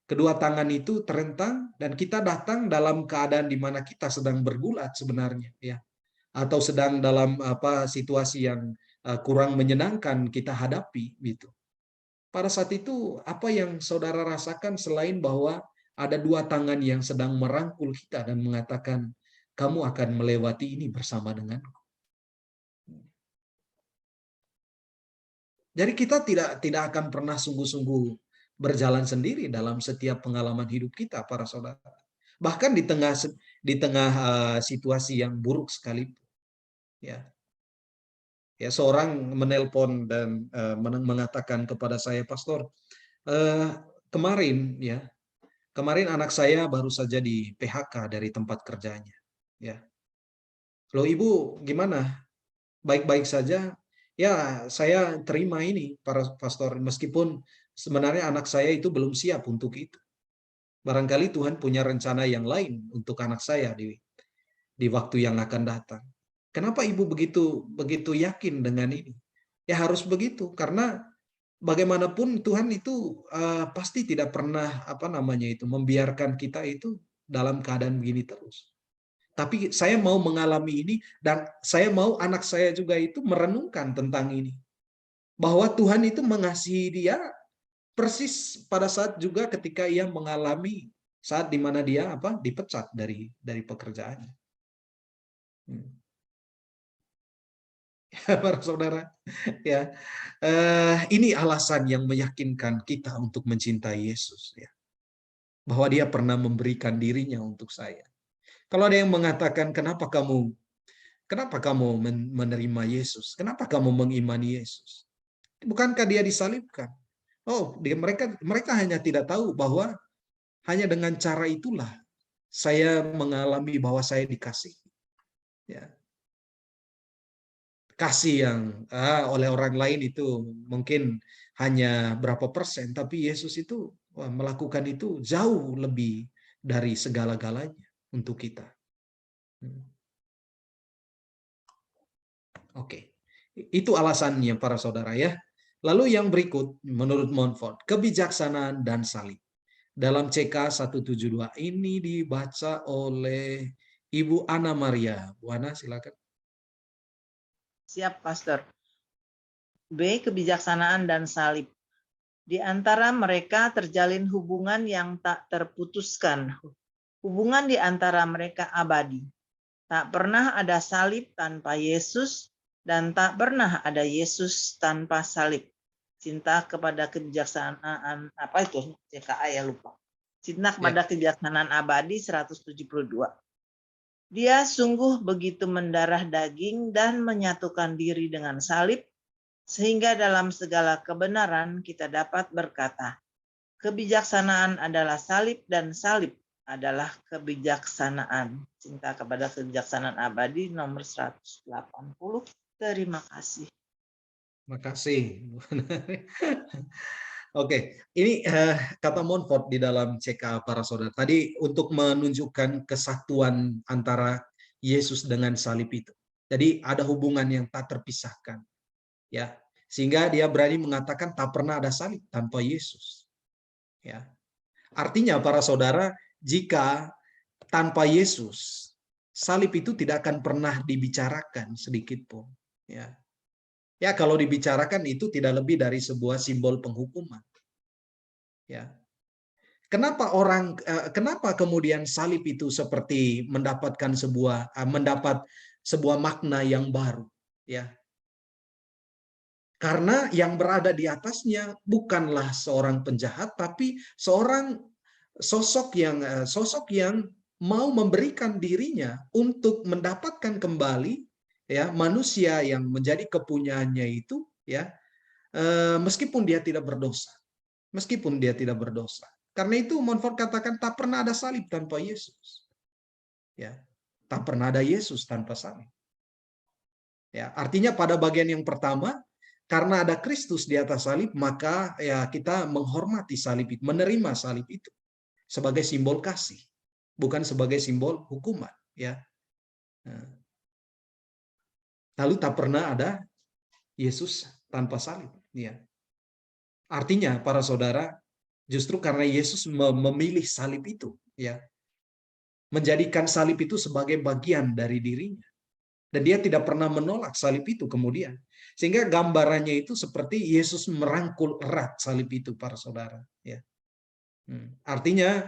Kedua tangan itu terentang dan kita datang dalam keadaan di mana kita sedang bergulat sebenarnya, ya, atau sedang dalam situasi yang kurang menyenangkan kita hadapi, gitu. Pada saat itu apa yang saudara rasakan selain bahwa ada dua tangan yang sedang merangkul kita dan mengatakan, kamu akan melewati ini bersama denganku. Jadi kita tidak akan pernah sungguh-sungguh berjalan sendiri dalam setiap pengalaman hidup kita, para saudara. Bahkan di tengah situasi yang buruk sekalipun. Ya, seorang menelpon dan mengatakan kepada saya, Pastor, kemarin anak saya baru saja di PHK dari tempat kerjanya. Ya, loh Ibu gimana? Baik-baik saja? Ya, saya terima ini, para pastor, meskipun sebenarnya anak saya itu belum siap untuk itu. Barangkali Tuhan punya rencana yang lain untuk anak saya di waktu yang akan datang. Kenapa Ibu begitu yakin dengan ini? Ya harus begitu, karena bagaimanapun Tuhan itu pasti tidak pernah membiarkan kita itu dalam keadaan begini terus. Tapi saya mau mengalami ini dan saya mau anak saya juga itu merenungkan tentang ini. Bahwa Tuhan itu mengasihi dia persis pada saat juga ketika ia mengalami saat di mana dia dipecat dari pekerjaannya. Para saudara, ya, ini alasan yang meyakinkan kita untuk mencintai Yesus, ya, bahwa Dia pernah memberikan dirinya untuk saya. Kalau ada yang mengatakan kenapa kamu menerima Yesus, kenapa kamu mengimani Yesus? Bukankah Dia disalibkan? Oh, mereka hanya tidak tahu bahwa hanya dengan cara itulah saya mengalami bahwa saya dikasihi. Ya. Kasih yang oleh orang lain itu mungkin hanya berapa persen, tapi Yesus itu melakukan itu jauh lebih dari segala-galanya untuk kita. Oke, itu alasannya para saudara, ya. Lalu yang berikut menurut Montfort, kebijaksanaan dan salib. Dalam CK 172 ini dibaca oleh Ibu Ana Maria. Bu Ana, silakan. Siap, Pastor. B. Kebijaksanaan dan salib. Di antara mereka terjalin hubungan yang tak terputuskan. Hubungan di antara mereka abadi. Tak pernah ada salib tanpa Yesus dan tak pernah ada Yesus tanpa salib. Cinta kepada kebijaksanaan, apa itu? CKA ya lupa. Cinta kepada kebijaksanaan abadi 172. Dia sungguh begitu mendarah daging dan menyatukan diri dengan salib, sehingga dalam segala kebenaran kita dapat berkata, kebijaksanaan adalah salib dan salib adalah kebijaksanaan. Cinta kepada kebijaksanaan abadi nomor 180. Terima kasih. Terima kasih. Oke, ini kata Montfort di dalam CK para saudara. Tadi untuk menunjukkan kesatuan antara Yesus dengan salib itu. Jadi ada hubungan yang tak terpisahkan. Ya, sehingga dia berani mengatakan tak pernah ada salib tanpa Yesus. Ya. Artinya para saudara, jika tanpa Yesus, salib itu tidak akan pernah dibicarakan sedikit pun. Ya, ya kalau dibicarakan itu tidak lebih dari sebuah simbol penghukuman. Ya, kenapa kemudian salib itu seperti mendapatkan mendapat sebuah makna yang baru? Ya, karena yang berada di atasnya bukanlah seorang penjahat, tapi seorang sosok yang mau memberikan dirinya untuk mendapatkan kembali ya manusia yang menjadi kepunyaannya itu ya, meskipun dia tidak berdosa. Meskipun dia tidak berdosa. Karena itu Montfort katakan tak pernah ada salib tanpa Yesus. Ya, tak pernah ada Yesus tanpa salib. Ya, artinya pada bagian yang pertama, karena ada Kristus di atas salib, maka ya kita menghormati salib itu, menerima salib itu sebagai simbol kasih, bukan sebagai simbol hukuman. Ya. Lalu tak pernah ada Yesus tanpa salib. Ya. Artinya para saudara, justru karena Yesus memilih salib itu, ya, menjadikan salib itu sebagai bagian dari dirinya, dan dia tidak pernah menolak salib itu kemudian, sehingga gambarannya itu seperti Yesus merangkul erat salib itu para saudara. Ya, artinya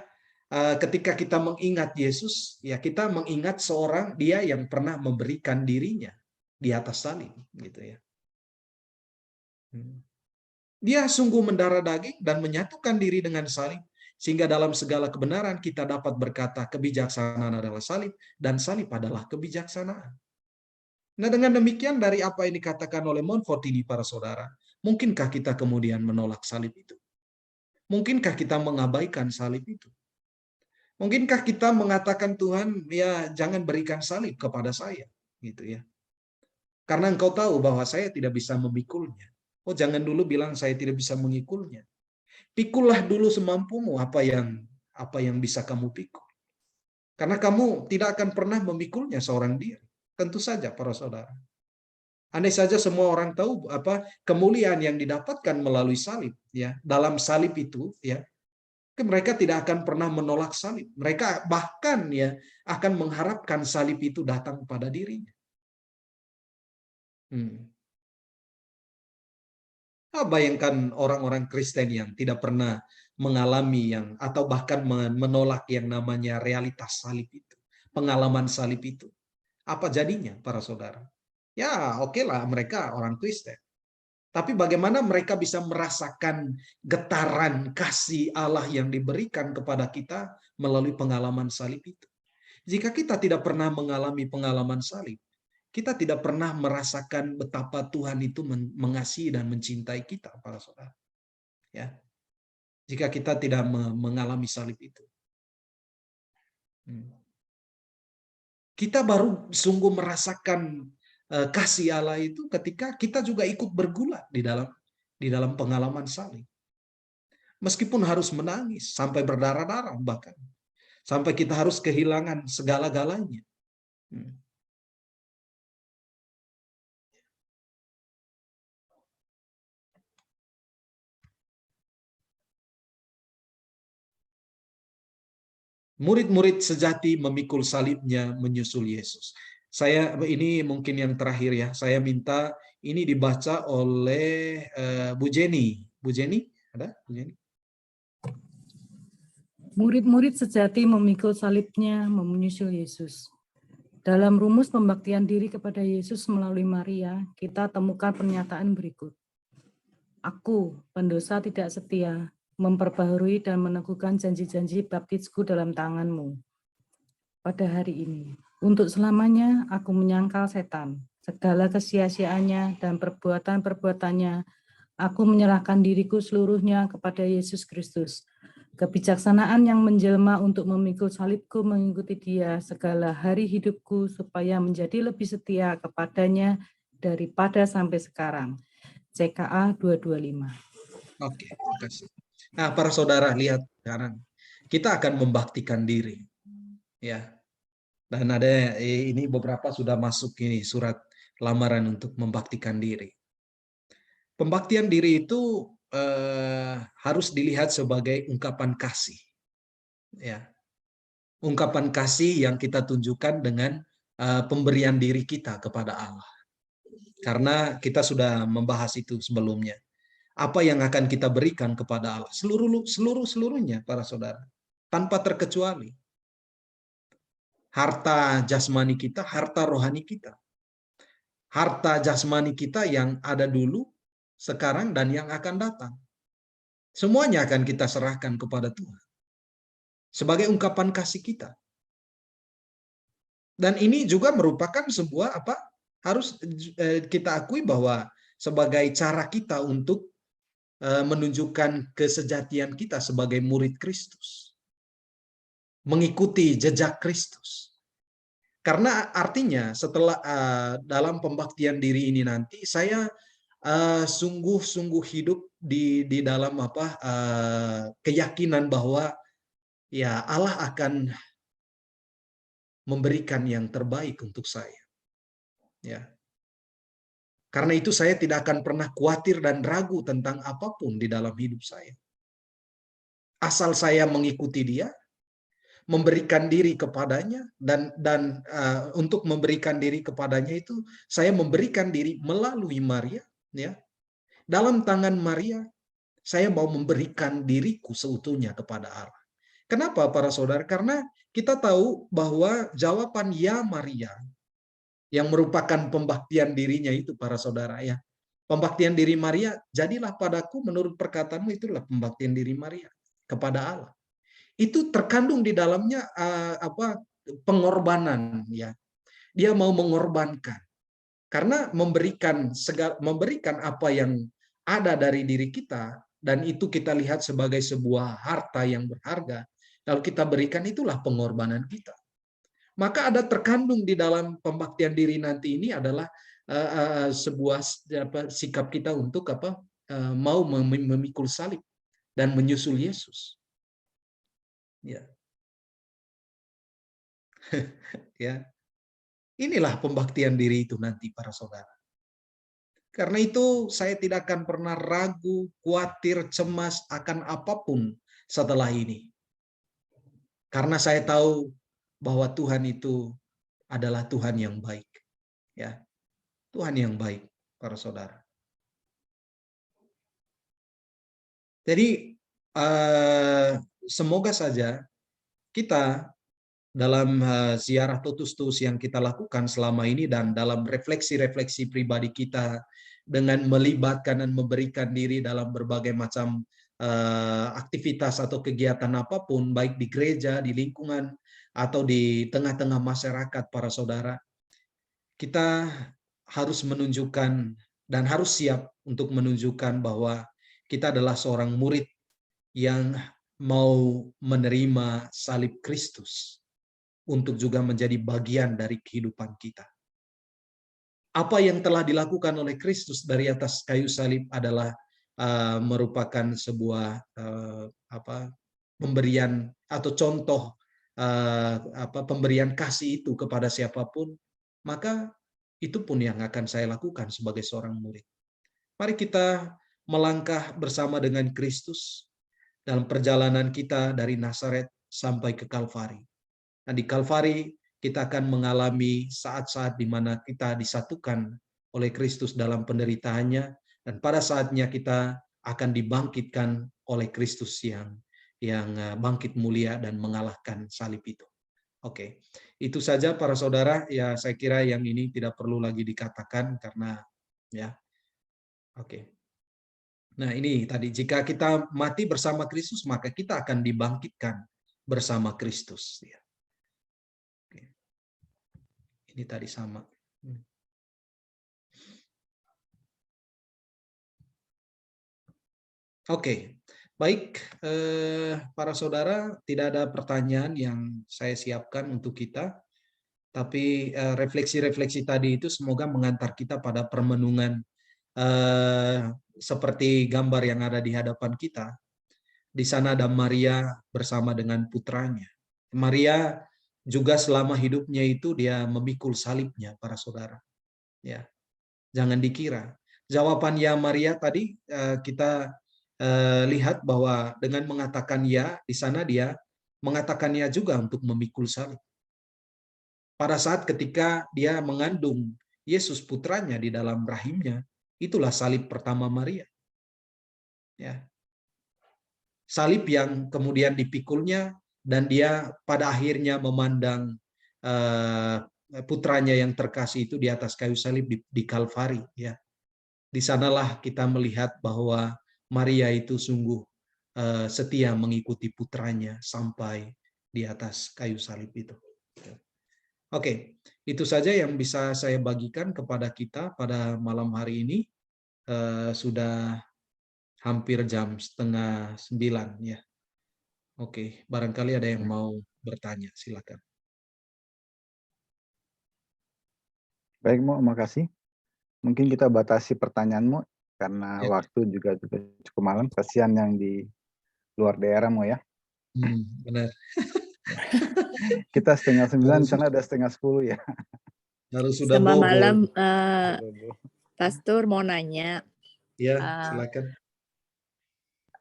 ketika kita mengingat Yesus, ya kita mengingat seorang dia yang pernah memberikan dirinya di atas salib, gitu ya. Dia sungguh mendarah daging dan menyatukan diri dengan salib, sehingga dalam segala kebenaran kita dapat berkata kebijaksanaan adalah salib, dan salib adalah kebijaksanaan. Nah, dengan demikian dari apa yang dikatakan oleh Montfort ini para saudara, mungkinkah kita kemudian menolak salib itu? Mungkinkah kita mengabaikan salib itu? Mungkinkah kita mengatakan Tuhan, ya jangan berikan salib kepada saya, gitu ya. Karena engkau tahu bahwa saya tidak bisa memikulnya. Oh, jangan dulu bilang saya tidak bisa mengikulnya. Pikullah dulu semampumu apa yang bisa kamu pikul. Karena kamu tidak akan pernah memikulnya seorang diri. Tentu saja para saudara. Andai saja semua orang tahu apa kemuliaan yang didapatkan melalui salib, ya, dalam salib itu, ya, mereka tidak akan pernah menolak salib. Mereka bahkan ya akan mengharapkan salib itu datang pada dirinya. Bayangkan orang-orang Kristen yang tidak pernah mengalami atau bahkan menolak yang namanya realitas salib itu, pengalaman salib itu. Apa jadinya para saudara? Ya oke lah mereka orang Kristen. Tapi bagaimana mereka bisa merasakan getaran kasih Allah yang diberikan kepada kita melalui pengalaman salib itu? Jika kita tidak pernah mengalami pengalaman salib, kita tidak pernah merasakan betapa Tuhan itu mengasihi dan mencintai kita, para saudara. Ya, jika kita tidak mengalami salib itu, kita baru sungguh merasakan kasih Allah itu ketika kita juga ikut bergulat di dalam pengalaman salib. Meskipun harus menangis sampai berdarah-darah, bahkan sampai kita harus kehilangan segala-galanya. Murid-murid sejati memikul salibnya menyusul Yesus. Ini mungkin yang terakhir ya. Saya minta ini dibaca oleh Bu Jenny. Bu Jenny, ada? Bu Jenny? Murid-murid sejati memikul salibnya menyusul Yesus. Dalam rumus pembaktian diri kepada Yesus melalui Maria, kita temukan pernyataan berikut. Aku, pendosa tidak setia, memperbaharui dan meneguhkan janji-janji baptisku dalam tanganmu. Pada hari ini, untuk selamanya aku menyangkal setan, segala kesia-siaannya dan perbuatan-perbuatannya, aku menyerahkan diriku seluruhnya kepada Yesus Kristus. Kebijaksanaan yang menjelma untuk memikul salibku mengikuti Dia segala hari hidupku supaya menjadi lebih setia kepadanya daripada sampai sekarang. CKA 225. Oke, terima kasih. Nah, para saudara lihat sekarang kita akan membaktikan diri, ya. Dan ada ini beberapa sudah masuk ini surat lamaran untuk membaktikan diri. Pembaktian diri itu harus dilihat sebagai ungkapan kasih, Ya, ungkapan kasih yang kita tunjukkan dengan pemberian diri kita kepada Allah. Karena kita sudah membahas itu sebelumnya. Apa yang akan kita berikan kepada Allah? Seluruhnya, para saudara. Tanpa terkecuali. Harta jasmani kita, harta rohani kita. Harta jasmani kita yang ada dulu, sekarang, dan yang akan datang. Semuanya akan kita serahkan kepada Tuhan. Sebagai ungkapan kasih kita. Dan ini juga merupakan sebuah harus kita akui bahwa sebagai cara kita untuk menunjukkan kesejatian kita sebagai murid Kristus. Mengikuti jejak Kristus. Karena artinya setelah dalam pembaktian diri ini nanti saya sungguh-sungguh hidup di dalam keyakinan bahwa ya Allah akan memberikan yang terbaik untuk saya. Ya. Karena itu saya tidak akan pernah khawatir dan ragu tentang apapun di dalam hidup saya. Asal saya mengikuti Dia, memberikan diri kepadanya, dan untuk memberikan diri kepadanya itu saya memberikan diri melalui Maria. Ya. Dalam tangan Maria, saya mau memberikan diriku seutuhnya kepada Allah. Kenapa para saudara? Karena kita tahu bahwa jawaban ya Maria yang merupakan pembaktian dirinya itu para saudara ya. Pembaktian diri Maria, jadilah padaku menurut perkataanmu, itulah pembaktian diri Maria kepada Allah. Itu terkandung di dalamnya pengorbanan ya. Dia mau mengorbankan. Karena memberikan apa yang ada dari diri kita, dan itu kita lihat sebagai sebuah harta yang berharga, lalu kita berikan, itulah pengorbanan kita. Maka ada terkandung di dalam pembaktian diri nanti ini adalah sebuah sikap kita untuk mau memikul salib dan menyusul Yesus. Ya. Ya. Inilah pembaktian diri itu nanti para saudara. Karena itu saya tidak akan pernah ragu, khawatir, cemas akan apapun setelah ini. Karena saya tahu bahwa Tuhan itu adalah Tuhan yang baik. Ya. Tuhan yang baik, para saudara. Jadi semoga saja kita dalam ziarah Totus Tuus yang kita lakukan selama ini dan dalam refleksi-refleksi pribadi kita dengan melibatkan dan memberikan diri dalam berbagai macam aktivitas atau kegiatan apapun, baik di gereja, di lingkungan, atau di tengah-tengah masyarakat, para saudara, kita harus menunjukkan dan harus siap untuk menunjukkan bahwa kita adalah seorang murid yang mau menerima salib Kristus untuk juga menjadi bagian dari kehidupan kita. Apa yang telah dilakukan oleh Kristus dari atas kayu salib adalah merupakan sebuah pemberian atau contoh pemberian kasih itu kepada siapapun, maka itu pun yang akan saya lakukan sebagai seorang murid. Mari kita melangkah bersama dengan Kristus dalam perjalanan kita dari Nazaret sampai ke Kalvari. Dan di Kalvari kita akan mengalami saat-saat di mana kita disatukan oleh Kristus dalam penderitaannya, dan pada saatnya kita akan dibangkitkan oleh Kristus yang bangkit mulia dan mengalahkan salib itu. Oke, itu saja para saudara. Ya, saya kira yang ini tidak perlu lagi dikatakan karena ya. Oke. Nah, ini tadi, jika kita mati bersama Kristus, maka kita akan dibangkitkan bersama Kristus. Ya. Oke. Ini tadi sama. Oke, baik, para saudara, tidak ada pertanyaan yang saya siapkan untuk kita, tapi refleksi-refleksi tadi itu semoga mengantar kita pada permenungan seperti gambar yang ada di hadapan kita. Di sana ada Maria bersama dengan putranya. Maria juga selama hidupnya itu dia memikul salibnya, para saudara. Ya, jangan dikira. Jawaban ya Maria tadi kita lihat bahwa dengan mengatakan ya, di sana dia mengatakannya juga untuk memikul salib. Pada saat ketika dia mengandung Yesus putranya di dalam rahimnya, itulah salib pertama Maria. Ya. Salib yang kemudian dipikulnya dan dia pada akhirnya memandang putranya yang terkasih itu di atas kayu salib di Kalvari. Ya. Di sanalah kita melihat bahwa Maria itu sungguh setia mengikuti putranya sampai di atas kayu salib itu. Oke, itu saja yang bisa saya bagikan kepada kita pada malam hari ini. Sudah hampir jam 8:30 ya. Oke, barangkali ada yang mau bertanya, silakan. Baik, Mo, makasih. Mungkin kita batasi pertanyaanmu karena waktu juga cukup malam. Kasihan yang di luar daerah, Mo ya. Benar. Kita 8:30, sana ada 8:30 ya. Harus sudah Selamat bobo. malam, Pastor mau nanya. Ya, silakan.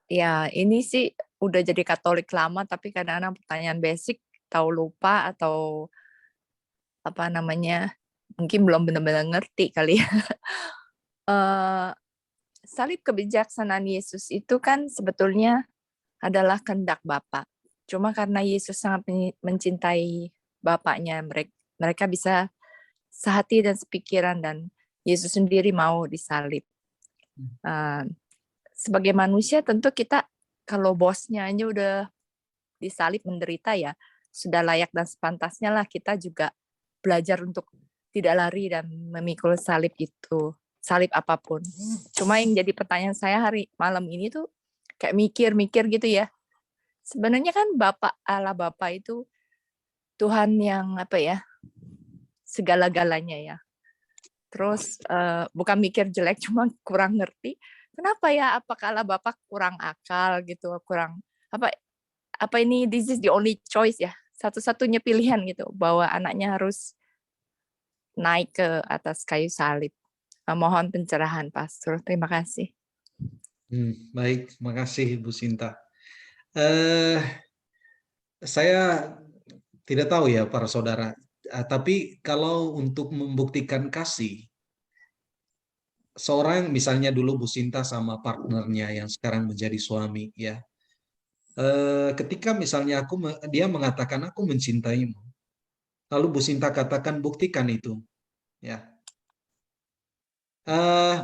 Ya, ini sih udah jadi Katolik lama, tapi kadang-kadang pertanyaan basic tahu lupa atau apa namanya, mungkin belum benar-benar ngerti kali ya. Salib kebijaksanaan Yesus itu kan sebetulnya adalah kehendak Bapa. Cuma karena Yesus sangat mencintai Bapaknya, mereka bisa sehati dan sepikiran, dan Yesus sendiri mau disalib. Sebagai manusia tentu kita kalau bosnya aja udah disalib menderita, ya sudah layak dan sepantasnya lah kita juga belajar untuk tidak lari dan memikul salib itu, salib apapun. Cuma yang jadi pertanyaan saya malam ini tuh kayak mikir-mikir gitu ya. Sebenarnya kan Allah Bapa itu Tuhan yang apa ya, segala-galanya ya. Terus bukan mikir jelek, cuma kurang ngerti. Kenapa ya? Apakah Allah Bapa kurang akal gitu, kurang apa ini? This is the only choice ya, satu-satunya pilihan gitu, bahwa anaknya harus naik ke atas kayu salib. Mohon pencerahan, Pastor. Terima kasih. Baik, makasih Bu Sinta. Saya tidak tahu ya para saudara, tapi kalau untuk membuktikan kasih, seorang misalnya dulu Bu Sinta sama partnernya yang sekarang menjadi suami ya, ketika misalnya dia mengatakan aku mencintaimu, lalu Bu Sinta katakan buktikan itu, ya.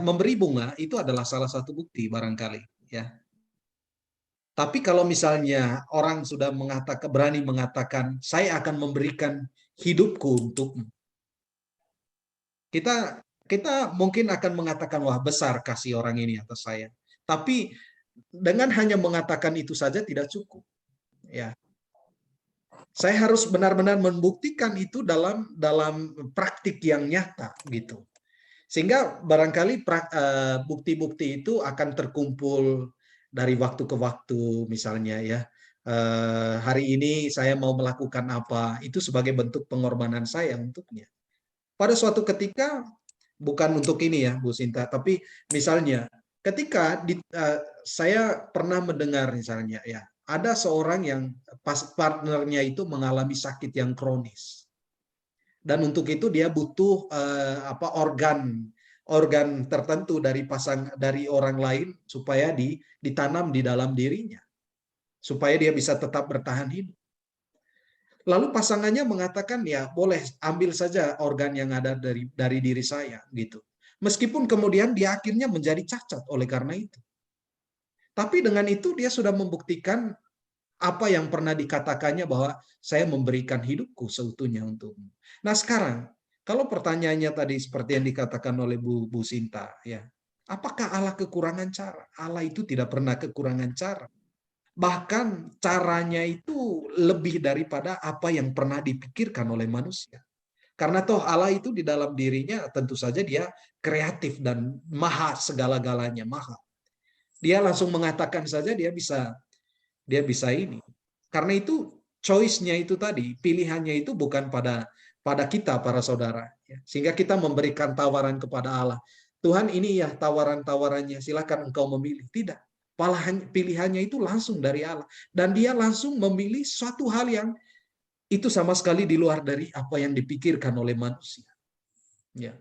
Memberi bunga itu adalah salah satu bukti barangkali, ya. Tapi kalau misalnya orang sudah berani mengatakan, saya akan memberikan hidupku untukmu, kita mungkin akan mengatakan, wah besar kasih orang ini atas saya. Tapi dengan hanya mengatakan itu saja tidak cukup. Ya, saya harus benar-benar membuktikan itu dalam praktik yang nyata gitu. Sehingga barangkali bukti-bukti itu akan terkumpul dari waktu ke waktu, misalnya ya. Hari ini saya mau melakukan apa, itu sebagai bentuk pengorbanan saya untuknya. Pada suatu ketika, bukan untuk ini ya Bu Sinta, tapi misalnya ketika saya pernah mendengar misalnya ya, ada seorang yang partnernya itu mengalami sakit yang kronis. Dan untuk itu dia butuh organ tertentu dari orang lain supaya ditanam di dalam dirinya, supaya dia bisa tetap bertahan hidup. Lalu pasangannya mengatakan, ya boleh ambil saja organ yang ada dari diri saya gitu. Meskipun kemudian dia akhirnya menjadi cacat oleh karena itu. Tapi dengan itu dia sudah membuktikan apa yang pernah dikatakannya, bahwa saya memberikan hidupku seutuhnya untukmu. Nah sekarang, kalau pertanyaannya tadi seperti yang dikatakan oleh Bu Sinta, ya, apakah Allah kekurangan cara? Allah itu tidak pernah kekurangan cara. Bahkan caranya itu lebih daripada apa yang pernah dipikirkan oleh manusia. Karena toh Allah itu di dalam dirinya tentu saja dia kreatif dan maha segala-galanya, maha. Dia langsung mengatakan saja dia bisa ini. Karena itu choice-nya itu tadi, pilihannya itu bukan pada kita para saudara. Sehingga kita memberikan tawaran kepada Allah. Tuhan ini ya tawaran-tawarannya, silakan engkau memilih. Tidak. Pilihannya itu langsung dari Allah. Dan dia langsung memilih suatu hal yang itu sama sekali di luar dari apa yang dipikirkan oleh manusia. Ya.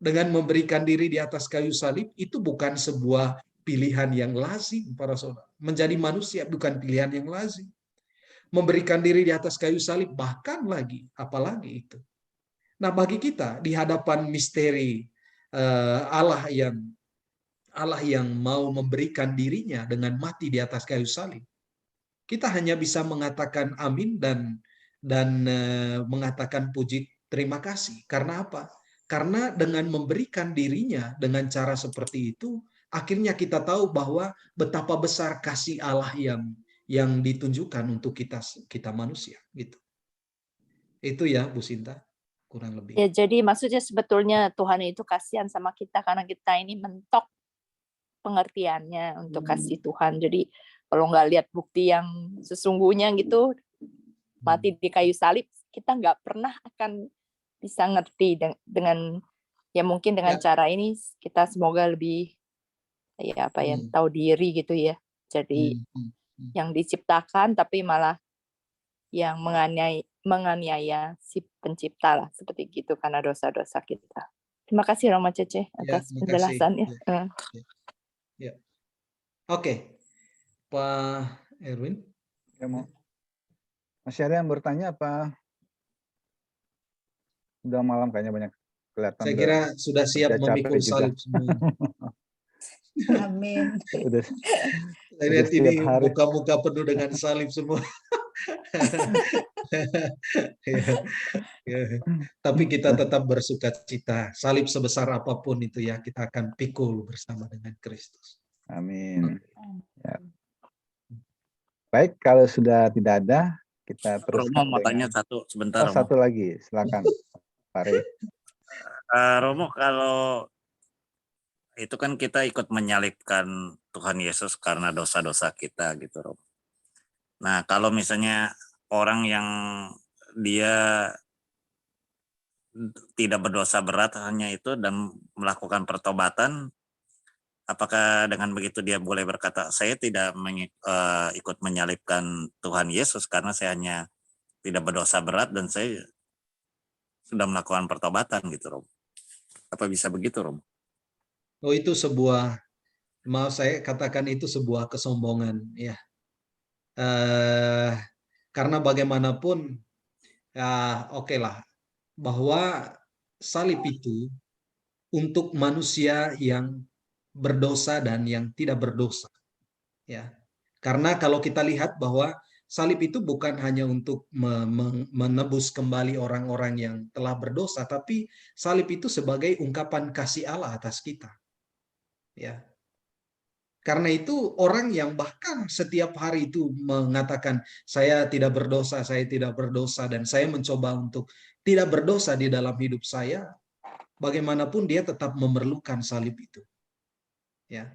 Dengan memberikan diri di atas kayu salib, itu bukan sebuah pilihan yang lazim, para saudara. Menjadi manusia bukan pilihan yang lazim. Memberikan diri di atas kayu salib, bahkan lagi, apalagi itu. Nah, bagi kita, di hadapan misteri Allah yang mau memberikan dirinya dengan mati di atas kayu salib, kita hanya bisa mengatakan amin dan mengatakan puji terima kasih. Karena apa? Karena dengan memberikan dirinya dengan cara seperti itu, akhirnya kita tahu bahwa betapa besar kasih Allah yang ditunjukkan untuk kita manusia, gitu. Itu ya, Bu Sinta, kurang lebih. Ya, jadi maksudnya sebetulnya Tuhan itu kasihan sama kita karena kita ini mentok pengertiannya untuk kasih Tuhan. Jadi kalau nggak lihat bukti yang sesungguhnya gitu, mati di kayu salib, kita nggak pernah akan bisa ngerti dengan ya mungkin dengan cara ini kita semoga lebih tahu diri gitu ya. Jadi yang diciptakan tapi malah yang menganiaya si pencipta lah, seperti gitu karena dosa-dosa kita. Terima kasih Roma Cece atas penjelasannya. Ya. Oke, Pak Erwin. Masih ada yang bertanya apa? Udah malam kayaknya banyak kelihatan. Saya kira sudah siap memikul salib semua. Amin. Saya lihat ini muka-muka penuh dengan salib semua. Tapi kita tetap bersuka cita. Salib sebesar apapun itu ya, kita akan pikul bersama dengan Kristus. Amin. Ya. Baik, kalau sudah tidak ada, kita teruskan. Romo mau tanya satu sebentar. Oh, satu lagi, silakan, Pak Rey. Romo, kalau itu kan kita ikut menyalibkan Tuhan Yesus karena dosa-dosa kita gitu, Romo. Nah, kalau misalnya orang yang dia tidak berdosa berat hanya itu dan melakukan pertobatan, apakah dengan begitu dia boleh berkata, saya tidak ikut menyalibkan Tuhan Yesus karena saya hanya tidak berdosa berat dan saya sudah melakukan pertobatan gitu, Romo? Apa bisa begitu, Romo? Oh, itu mau saya katakan itu sebuah kesombongan, ya. Karena bagaimanapun, ya oke lah, bahwa salib itu untuk manusia yang berdosa dan yang tidak berdosa, ya. Karena kalau kita lihat bahwa salib itu bukan hanya untuk menebus kembali orang-orang yang telah berdosa, tapi salib itu sebagai ungkapan kasih Allah atas kita, ya. Karena itu orang yang bahkan setiap hari itu mengatakan saya tidak berdosa, dan saya mencoba untuk tidak berdosa di dalam hidup saya, bagaimanapun dia tetap memerlukan salib itu. Ya.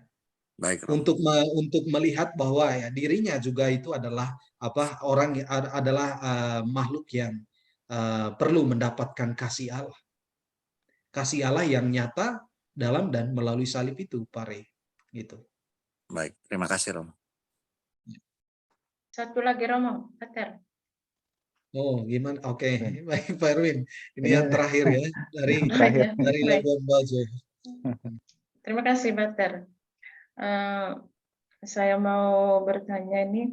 Baik, untuk melihat bahwa ya dirinya juga itu adalah makhluk yang perlu mendapatkan kasih Allah. Kasih Allah yang nyata dalam dan melalui salib itu, Pak Rey. Gitu. Baik, terima kasih, Romo. Satu lagi, Romo, Peter. Oh, gimana? Oke. Baik, Pak Erwin. Ini yang terakhir ya dari Labuan Bajo. Terima kasih, Peter. Saya mau bertanya ini,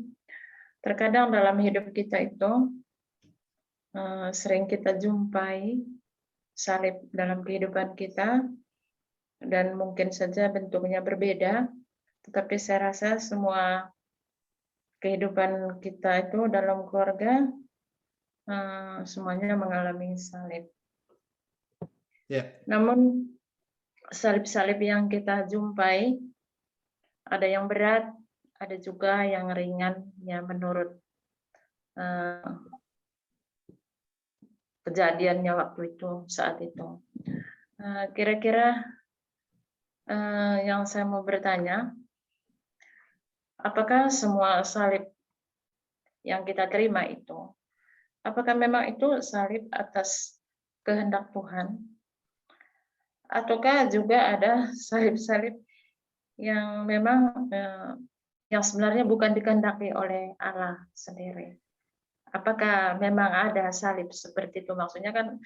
terkadang dalam hidup kita itu sering kita jumpai salib dalam kehidupan kita dan mungkin saja bentuknya berbeda, tetapi saya rasa semua kehidupan kita itu dalam keluarga semuanya mengalami salib. Namun salib-salib yang kita jumpai ada yang berat, ada juga yang ringan ya menurut kejadiannya waktu itu saat itu. Kira-kira yang saya mau bertanya, apakah semua salib yang kita terima itu, apakah memang itu salib atas kehendak Tuhan? Ataukah juga ada salib-salib yang memang yang sebenarnya bukan dikehendaki oleh Allah sendiri. Apakah memang ada salib seperti itu? Maksudnya kan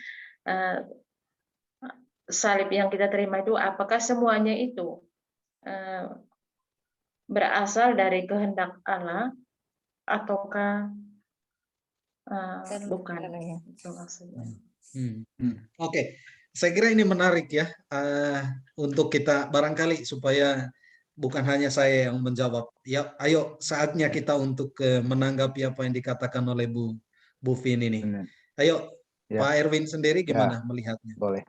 salib yang kita terima itu apakah semuanya itu berasal dari kehendak Allah ataukah bukan? Itu maksudnya. Oke, saya kira ini menarik ya untuk kita barangkali supaya bukan hanya saya yang menjawab. Ya, ayo saatnya kita untuk menanggapi apa yang dikatakan oleh Bu Vin ini. Ayo, Ya. Pak Erwin sendiri gimana melihatnya? Boleh.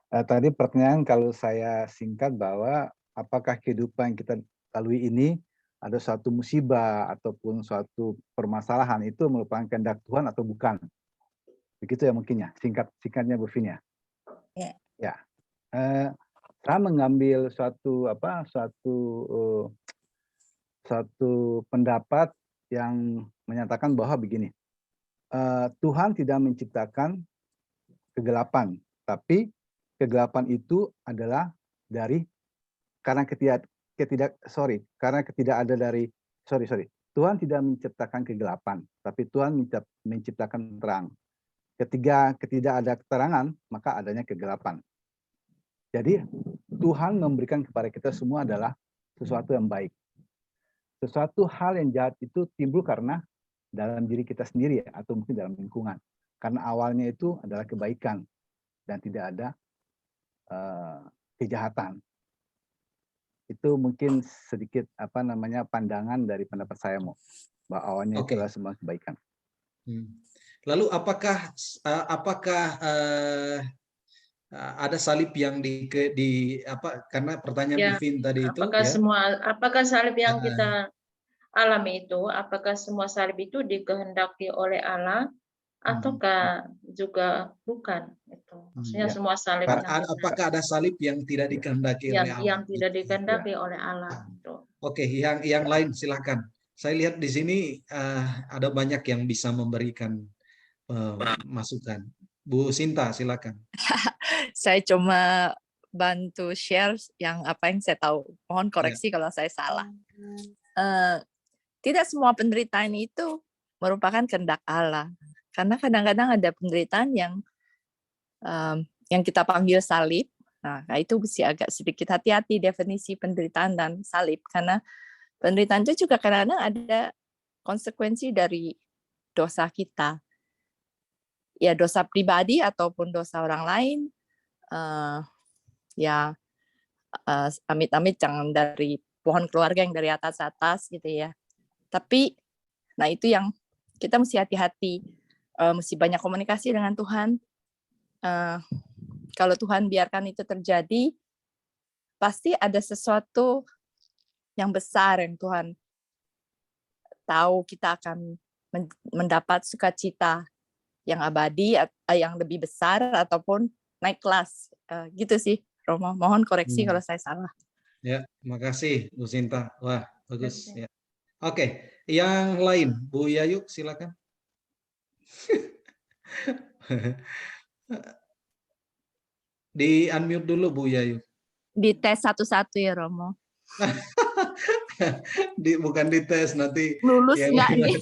Tadi pertanyaan kalau saya singkat bahwa apakah kehidupan yang kita lalui ini ada suatu musibah ataupun suatu permasalahan itu merupakan kehendak Tuhan atau bukan? Begitu ya mungkin ya, singkatnya Bu Vin ya. Ya. Saya mengambil suatu pendapat yang menyatakan bahwa begini, Tuhan tidak menciptakan kegelapan, tapi kegelapan itu adalah karena Tuhan tidak menciptakan kegelapan, tapi Tuhan menciptakan terang. Ketika tidak ada keterangan, maka adanya kegelapan. Jadi Tuhan memberikan kepada kita semua adalah sesuatu yang baik. Sesuatu hal yang jahat itu timbul karena dalam diri kita sendiri atau mungkin dalam lingkungan. Karena awalnya itu adalah kebaikan dan tidak ada kejahatan. Itu mungkin sedikit pandangan dari pendapat saya bahwa awalnya itu adalah semua kebaikan. Lalu apakah ada salib yang karena pertanyaan Bu Vin tadi itu apakah salib yang kita alami itu, apakah semua salib itu dikehendaki oleh Allah ataukah juga bukan? Itu maksudnya semua salib. Apakah ada salib yang tidak dikehendaki oleh Allah? Yang tidak dikehendaki oleh Allah. Oke, yang lain silakan. Saya lihat di sini ada banyak yang bisa memberikan masukan. Bu Sinta, silakan. Saya cuma bantu share apa yang saya tahu. Mohon koreksi kalau saya salah. Tidak semua penderitaan itu merupakan kehendak Allah. Karena kadang-kadang ada penderitaan yang kita panggil salib. Nah, itu mesti agak sedikit hati-hati definisi penderitaan dan salib. Karena penderitaan itu juga kadang-kadang ada konsekuensi dari dosa kita. Ya dosa pribadi ataupun dosa orang lain, amit-amit jangan dari pohon keluarga yang dari atas gitu ya. Tapi, nah itu yang kita mesti hati-hati, mesti banyak komunikasi dengan Tuhan. Kalau Tuhan biarkan itu terjadi, pasti ada sesuatu yang besar yang Tuhan tahu kita akan mendapat sukacita yang abadi, yang lebih besar ataupun naik kelas, gitu sih, Romo. Mohon koreksi kalau saya salah. Ya, makasih Bu Sinta. Wah, bagus. Ya. Oke, yang lain, Bu Yayu, silakan. Di unmute dulu Bu Yayu. Di tes satu-satu ya Romo. Bukan dites nanti lulus nggak nih?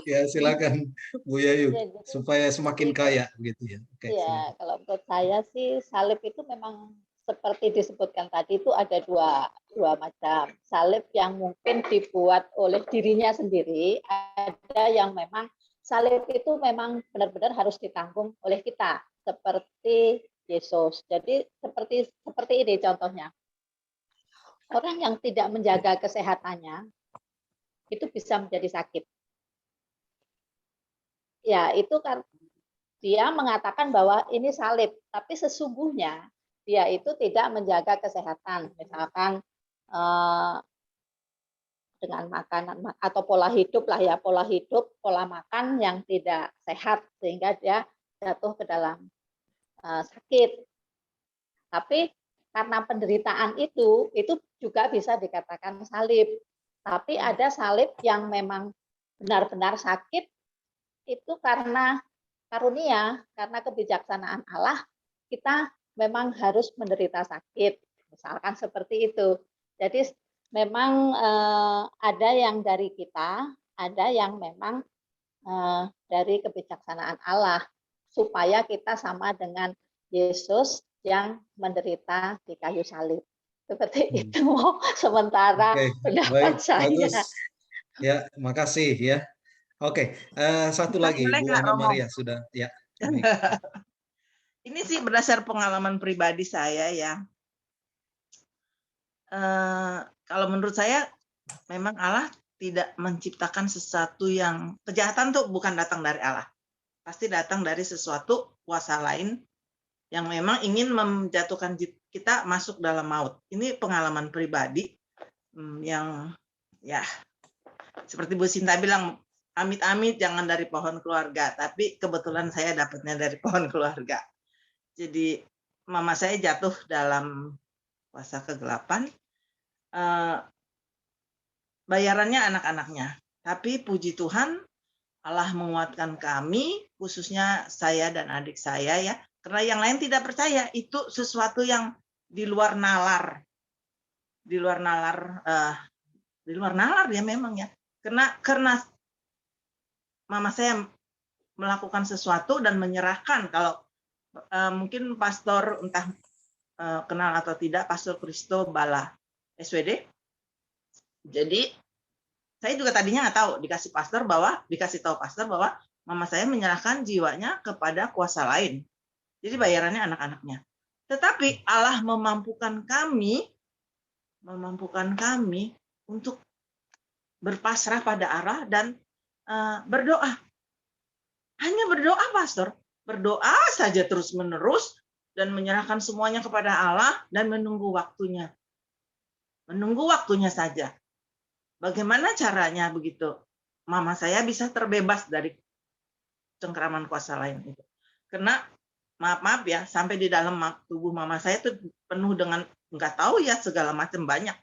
Ya silakan Bu Yayu supaya semakin kaya gitu ya. Ya, kalau menurut saya sih salib itu memang seperti disebutkan tadi itu ada dua macam. Salib yang mungkin dibuat oleh dirinya sendiri, ada yang memang salib itu memang benar-benar harus ditanggung oleh kita seperti Yesus. Jadi seperti ini contohnya. Orang yang tidak menjaga kesehatannya itu bisa menjadi sakit. Ya, itu kan dia mengatakan bahwa ini salib, tapi sesungguhnya dia itu tidak menjaga kesehatan. Misalkan dengan makanan atau pola hidup lah ya, pola makan yang tidak sehat sehingga dia jatuh ke dalam sakit. Tapi karena penderitaan itu juga bisa dikatakan salib. Tapi ada salib yang memang benar-benar sakit, itu karena karunia, karena kebijaksanaan Allah, kita memang harus menderita sakit. Misalkan seperti itu. Jadi memang ada yang dari kita, ada yang memang dari kebijaksanaan Allah, supaya kita sama dengan Yesus yang menderita di kayu salib. Seperti itu sementara pendapat baik, saya. bagus. Ya, makasih ya. Oke, satu lagi Boleh, Bu Kak Ana Romo? Maria sudah ya. Baik. Ini sih berdasar pengalaman pribadi saya ya. Kalau menurut saya memang Allah tidak menciptakan sesuatu yang kejahatan tuh bukan datang dari Allah. Pasti datang dari sesuatu kuasa lain yang memang ingin menjatuhkan kita masuk dalam maut. Ini pengalaman pribadi yang ya seperti Bu Sinta bilang, amit-amit jangan dari pohon keluarga, tapi kebetulan saya dapatnya dari pohon keluarga. Jadi mama saya jatuh dalam kuasa kegelapan, bayarannya anak-anaknya. Tapi puji Tuhan, Allah menguatkan kami, khususnya saya dan adik saya ya, karena yang lain tidak percaya itu sesuatu yang di luar nalar, di luar nalar ya memang ya. Karena mama saya melakukan sesuatu dan menyerahkan, kalau mungkin pastor entah kenal atau tidak, Pastor Kristo Bala SWD. Jadi saya juga tadinya nggak tahu, dikasih tahu pastor bahwa mama saya menyerahkan jiwanya kepada kuasa lain. Jadi bayarannya anak-anaknya. Tetapi Allah memampukan kami untuk berpasrah pada Allah dan berdoa. Hanya berdoa, pastor. Berdoa saja terus-menerus dan menyerahkan semuanya kepada Allah dan menunggu waktunya. Menunggu waktunya saja. Bagaimana caranya begitu? Mama saya bisa terbebas dari cengkeraman kuasa lain itu. Karena maaf ya, sampai di dalam tubuh mama saya itu penuh dengan nggak tahu ya segala macam banyak.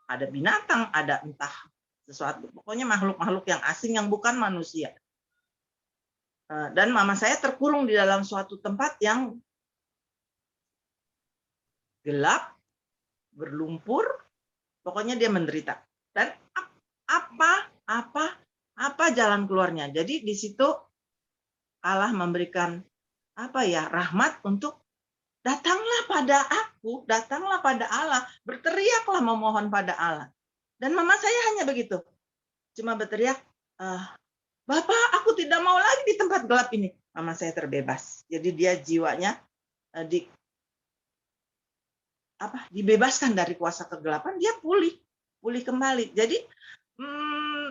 Ada binatang, ada entah sesuatu. Pokoknya makhluk-makhluk yang asing yang bukan manusia. Dan mama saya terkurung di dalam suatu tempat yang gelap, berlumpur, pokoknya dia menderita. Dan apa jalan keluarnya? Jadi di situ Allah memberikan rahmat untuk datanglah pada aku, datanglah pada Allah, berteriaklah memohon pada Allah. Dan mama saya hanya begitu, cuma berteriak, Bapak, aku tidak mau lagi di tempat gelap ini. Mama saya terbebas. Jadi dia jiwanya dibebaskan dari kuasa kegelapan, dia pulih kembali. Jadi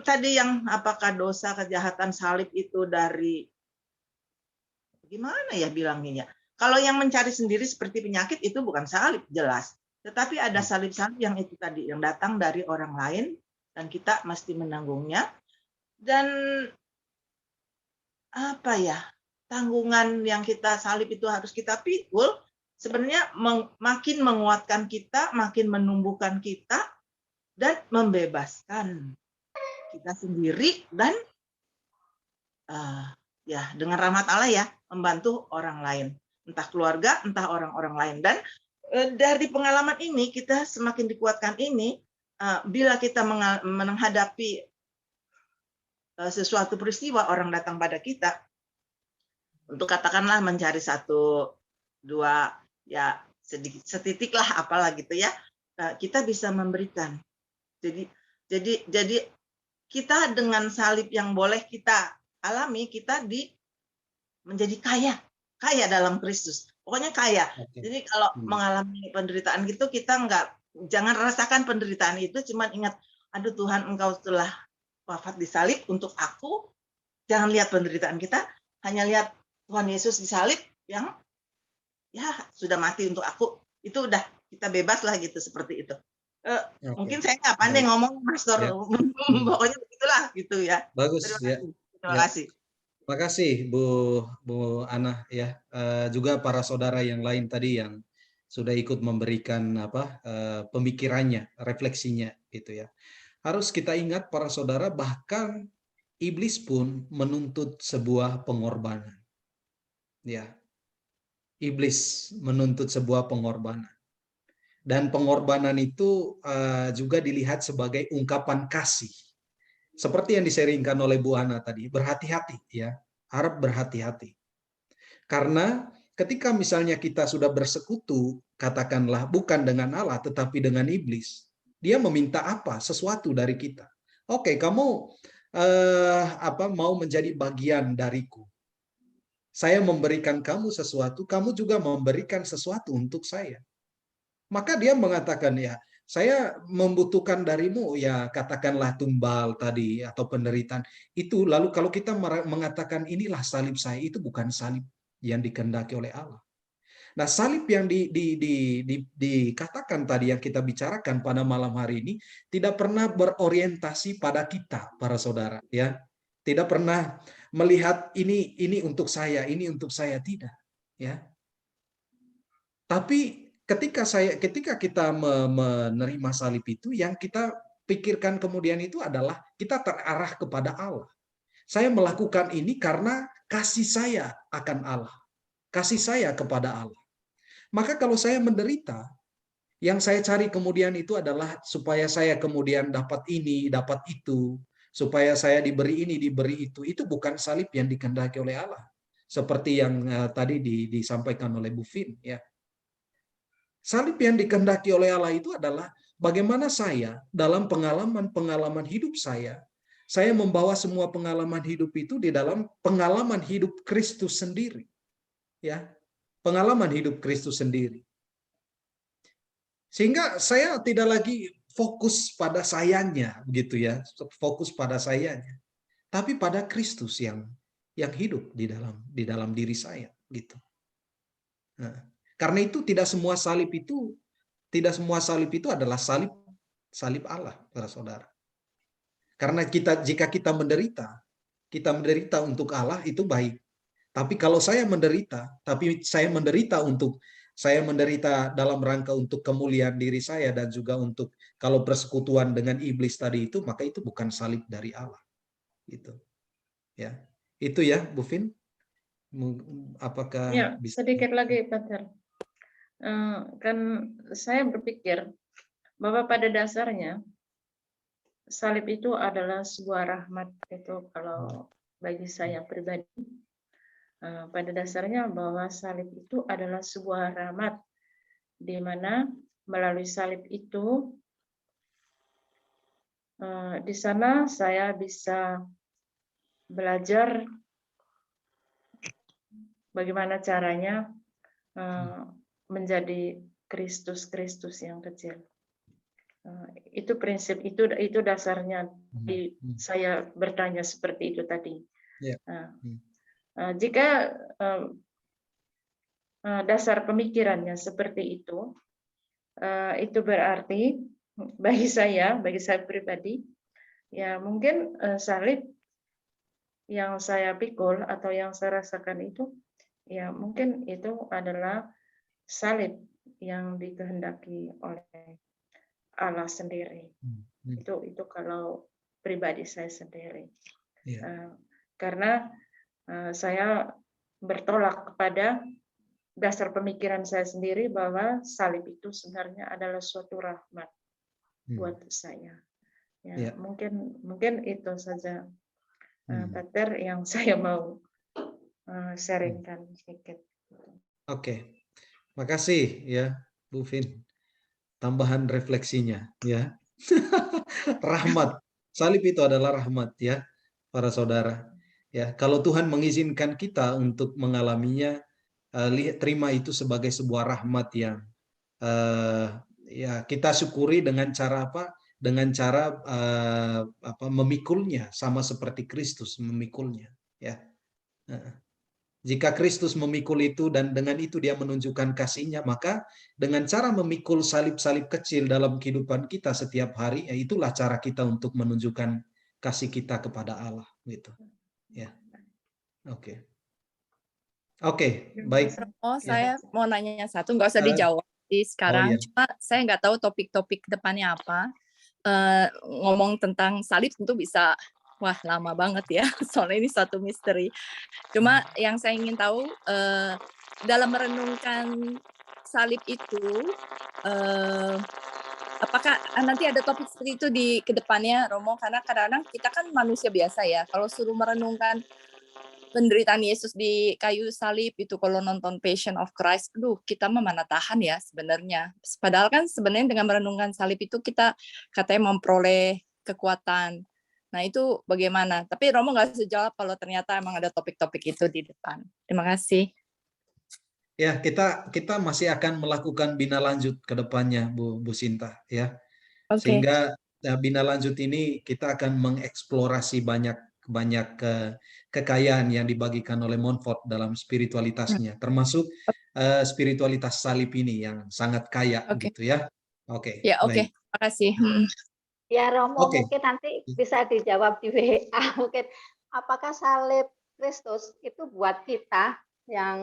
tadi yang apakah dosa kejahatan salib itu dari gimana ya bilangnya? Kalau yang mencari sendiri seperti penyakit itu bukan salib, jelas. Tetapi ada salib-salib yang itu tadi yang datang dari orang lain dan kita mesti menanggungnya. Dan tanggungan yang kita salib itu harus kita pikul, sebenarnya makin menguatkan kita, makin menumbuhkan kita, dan membebaskan kita sendiri, dan dengan rahmat Allah ya, membantu orang lain, entah keluarga, entah orang-orang lain. Dan dari pengalaman ini, kita semakin dikuatkan ini, bila kita menghadapi sesuatu peristiwa, orang datang pada kita, untuk katakanlah mencari satu, dua, ya sedikit, setitik lah apalah gitu ya, kita bisa memberikan. Jadi kita dengan salib yang boleh kita alami, kita menjadi kaya dalam Kristus. Pokoknya kaya. Jadi kalau mengalami penderitaan gitu, kita jangan rasakan penderitaan itu, cuman ingat, aduh Tuhan, Engkau telah wafat di salib untuk aku. Jangan lihat penderitaan kita, hanya lihat Tuhan Yesus di salib yang ya sudah mati untuk aku. Itu udah, kita bebas lah gitu, seperti itu. Mungkin saya nggak pandai ngomong, Pastor. Ya. Pokoknya begitulah gitu ya. Bagus. Terima kasih. Terima kasih Bu Ana ya. Juga para saudara yang lain tadi yang sudah ikut memberikan pemikirannya, refleksinya gitu ya. Harus kita ingat para saudara, bahkan iblis pun menuntut sebuah pengorbanan. Ya. Iblis menuntut sebuah pengorbanan. Dan pengorbanan itu juga dilihat sebagai ungkapan kasih. Seperti yang diseringkan oleh Bu Ana tadi, berhati-hati ya, harap berhati-hati. Karena ketika misalnya kita sudah bersekutu, katakanlah bukan dengan Allah tetapi dengan iblis, dia meminta apa? Sesuatu dari kita. Oke, kamu mau menjadi bagian dariku. Saya memberikan kamu sesuatu, kamu juga memberikan sesuatu untuk saya. Maka dia mengatakan, ya, saya membutuhkan darimu, ya katakanlah tumbal tadi atau penderitaan. Itu lalu kalau kita mengatakan inilah salib saya, itu bukan salib yang dikehendaki oleh Allah. Nah, salib yang dikatakan tadi yang kita bicarakan pada malam hari ini tidak pernah berorientasi pada kita, para saudara, ya. Tidak pernah melihat ini untuk saya, ini untuk saya, tidak, ya. Tapi ketika kita menerima salib itu, yang kita pikirkan kemudian itu adalah kita terarah kepada Allah. Saya melakukan ini karena kasih saya akan Allah, kasih saya kepada Allah. Maka kalau saya menderita, yang saya cari kemudian itu adalah supaya saya kemudian dapat ini, dapat itu, supaya saya diberi ini, diberi itu. Itu bukan salib yang dikehendaki oleh Allah. Seperti yang tadi disampaikan oleh Bu Vin, ya. Salib yang dikehendaki oleh Allah itu adalah bagaimana saya dalam pengalaman hidup saya membawa semua pengalaman hidup itu di dalam pengalaman hidup Kristus sendiri. Ya, pengalaman hidup Kristus sendiri. Sehingga saya tidak lagi fokus pada sayanya, begitu ya, fokus pada sayanya, tapi pada Kristus yang hidup di dalam diri saya, gitu. Nah, karena itu tidak semua salib itu adalah salib Allah, para saudara. Karena jika kita menderita untuk Allah itu baik. Tapi kalau saya menderita dalam rangka untuk kemuliaan diri saya dan juga untuk kalau persekutuan dengan iblis tadi itu, maka itu bukan salib dari Allah. Gitu. Ya. Itu ya, Bu Vin. Apakah Ya, bisa sedikit lagi, Pater. Kan saya berpikir bahwa pada dasarnya salib itu adalah sebuah rahmat, itu kalau bagi saya pribadi. Pada dasarnya bahwa salib itu adalah sebuah rahmat, di mana melalui salib itu di sana saya bisa belajar bagaimana caranya menjadi Kristus yang kecil. Itu prinsip, itu dasarnya saya bertanya seperti itu tadi. Jika dasar pemikirannya seperti itu berarti bagi saya pribadi, ya mungkin salib yang saya pikul atau yang saya rasakan itu, ya mungkin itu adalah salib yang dikehendaki oleh Allah sendiri. Itu kalau pribadi saya sendiri. Karena saya bertolak kepada dasar pemikiran saya sendiri bahwa salib itu sebenarnya adalah suatu rahmat buat saya. Ya, mungkin itu saja, Pater, yang saya mau sharingkan sedikit. Oke. Makasih ya, Bu Vin. Tambahan refleksinya ya. Rahmat. Salib itu adalah rahmat ya, para saudara. Ya, kalau Tuhan mengizinkan kita untuk mengalaminya, terima itu sebagai sebuah rahmat yang ya kita syukuri dengan cara apa? Dengan cara memikulnya sama seperti Kristus memikulnya, ya. Jika Kristus memikul itu dan dengan itu dia menunjukkan kasihnya, maka dengan cara memikul salib-salib kecil dalam kehidupan kita setiap hari, ya itulah cara kita untuk menunjukkan kasih kita kepada Allah, gitu. Ya. Oke. Oke, baik. Saya mau nanya satu, nggak usah dijawab sekarang. Cuma saya nggak tahu topik-topik depannya apa. Ngomong tentang salib tentu bisa lama banget ya, soalnya ini satu misteri. Cuma yang saya ingin tahu, dalam merenungkan salib itu, apakah nanti ada topik seperti itu di kedepannya, Romo? Karena kadang-kadang kita kan manusia biasa ya, kalau suruh merenungkan penderitaan Yesus di kayu salib itu, kalau nonton Passion of Christ, kita mah mana tahan ya sebenarnya. Padahal kan sebenarnya dengan merenungkan salib itu kita katanya memperoleh kekuatan. Nah itu bagaimana? Tapi Romo nggak bisa jawab kalau ternyata emang ada topik-topik itu di depan. Terima kasih. Ya, kita masih akan melakukan bina lanjut ke depannya, Bu Sinta, ya. Sehingga bina lanjut ini kita akan mengeksplorasi banyak kekayaan yang dibagikan oleh Montfort dalam spiritualitasnya, termasuk spiritualitas salib ini yang sangat kaya, gitu ya. Oke. Ya, oke. Baik. Terima kasih. Ya Romo, Oke. mungkin nanti bisa dijawab di WA. Mungkin apakah salib Kristus itu buat kita yang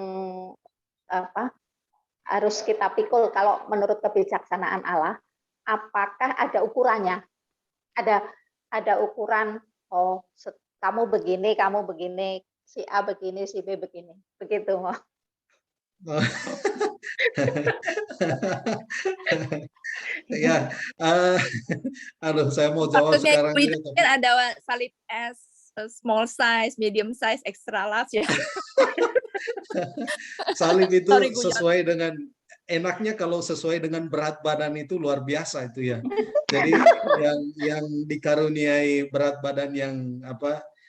harus kita pikul kalau menurut kebijaksanaan Allah? Apakah ada ukurannya? Ada ukuran, kamu begini, si A begini, si B begini, begitu Mo? Ya, aduh, saya mau jawab Maksudnya sekarang juga. kan ada salib S, small size, medium size, extra large ya. Salib itu sesuai dengan, enaknya kalau sesuai dengan berat badan itu luar biasa itu ya. Jadi yang dikaruniai berat badan yang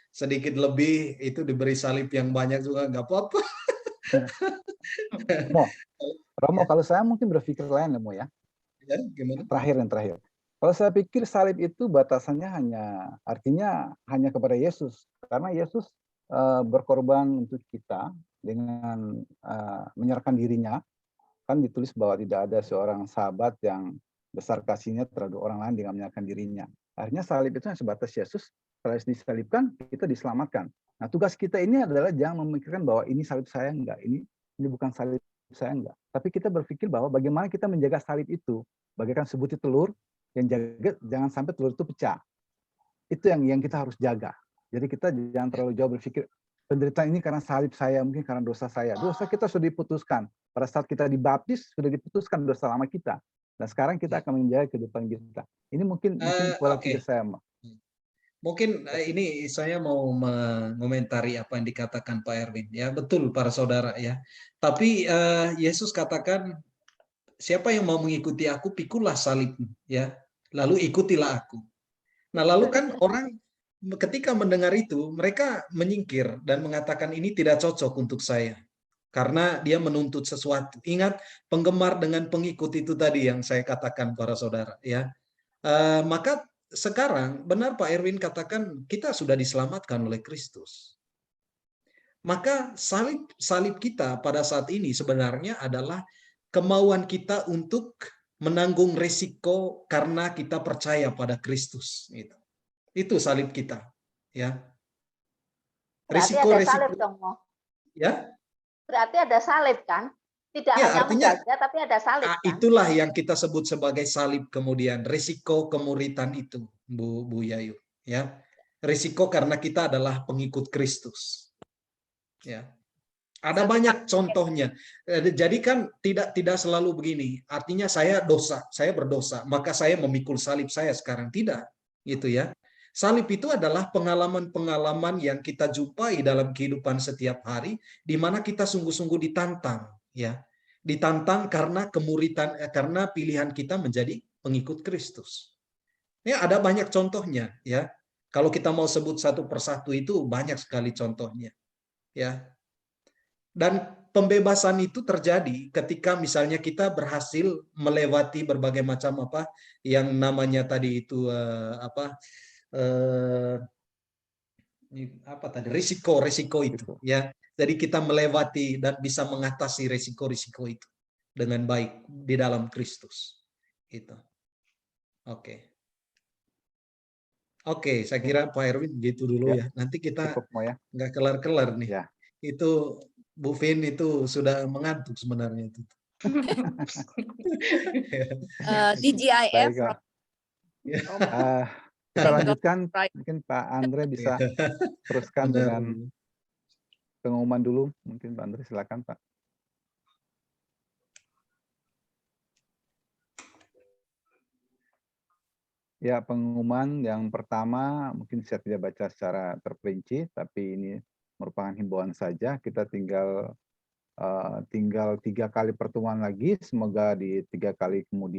sedikit lebih itu diberi salib yang banyak juga nggak apa-apa. Romo, kalau saya mungkin berpikir lain ya, ya. Ya, gimana? Terakhir. Kalau saya pikir salib itu batasannya artinya hanya kepada Yesus, karena Yesus berkorban untuk kita dengan menyerahkan dirinya. Kan ditulis bahwa tidak ada seorang sahabat yang besar kasihnya terhadap orang lain dengan menyerahkan dirinya. Akhirnya salib itu hanya sebatas Yesus, setelah disalibkan kita diselamatkan. Nah, tugas kita ini adalah jangan memikirkan bahwa ini salib saya enggak, ini bukan salib saya enggak. Tapi kita berpikir bahwa bagaimana kita menjaga salib itu, bagaikan sebutir telur yang jaga jangan sampai telur itu pecah. Itu yang kita harus jaga. Jadi kita jangan terlalu jauh berpikir penderitaan ini karena salib saya, mungkin karena dosa saya. Dosa kita sudah diputuskan. Pada saat kita dibaptis sudah diputuskan dosa lama kita. Dan sekarang kita akan menjaga kehidupan kita. Ini mungkin pola pikir saya. Mungkin ini saya mau mengomentari apa yang dikatakan Pak Erwin. Ya, betul para saudara ya. Tapi Yesus katakan, siapa yang mau mengikuti aku, pikulah salibmu ya. Lalu ikutilah aku. Nah, lalu kan orang ketika mendengar itu, mereka menyingkir dan mengatakan ini tidak cocok untuk saya. Karena dia menuntut sesuatu. Ingat, penggemar dengan pengikut itu tadi yang saya katakan para saudara ya. Maka sekarang benar Pak Erwin katakan kita sudah diselamatkan oleh Kristus. Maka salib kita pada saat ini sebenarnya adalah kemauan kita untuk menanggung risiko karena kita percaya pada Kristus. Itu salib kita, ya. Risiko salib dong, Mo. Ya. Berarti ada salib kan? Tidak ya, hanya menjaga, tapi ada salib. Kan? Itulah yang kita sebut sebagai salib kemudian, risiko kemuritan itu, Bu Yayu. Ya, risiko karena kita adalah pengikut Kristus. Ya, ada banyak contohnya. Jadi kan tidak selalu begini. Artinya saya berdosa, maka saya memikul salib saya sekarang. Tidak, gitu ya. Salib itu adalah pengalaman-pengalaman yang kita jumpai dalam kehidupan setiap hari, di mana kita sungguh-sungguh ditantang, ya, ditantang karena kemuritan, karena pilihan kita menjadi pengikut Kristus. Ya, ada banyak contohnya, ya. Kalau kita mau sebut satu persatu itu banyak sekali contohnya, ya. Dan pembebasan itu terjadi ketika misalnya kita berhasil melewati berbagai macam yang namanya tadi itu risiko itu ya. Jadi kita melewati dan bisa mengatasi risiko-risiko itu dengan baik di dalam Kristus. Itu. Oke, saya kira Pak Erwin gitu dulu ya. Nanti kita nggak kelar-kelar nih. Ya. Itu Bu Vin itu sudah mengantuk sebenarnya itu. DGIF. Kita lanjutkan, mungkin Pak Andre bisa teruskan dengan pengumuman dulu. Mungkin Pak Andre silakan Pak. Ya, pengumuman yang pertama mungkin saya tidak baca secara terperinci, tapi ini merupakan himbauan saja. Kita tinggal 3 kali pertemuan lagi, semoga di 3 kali kemudian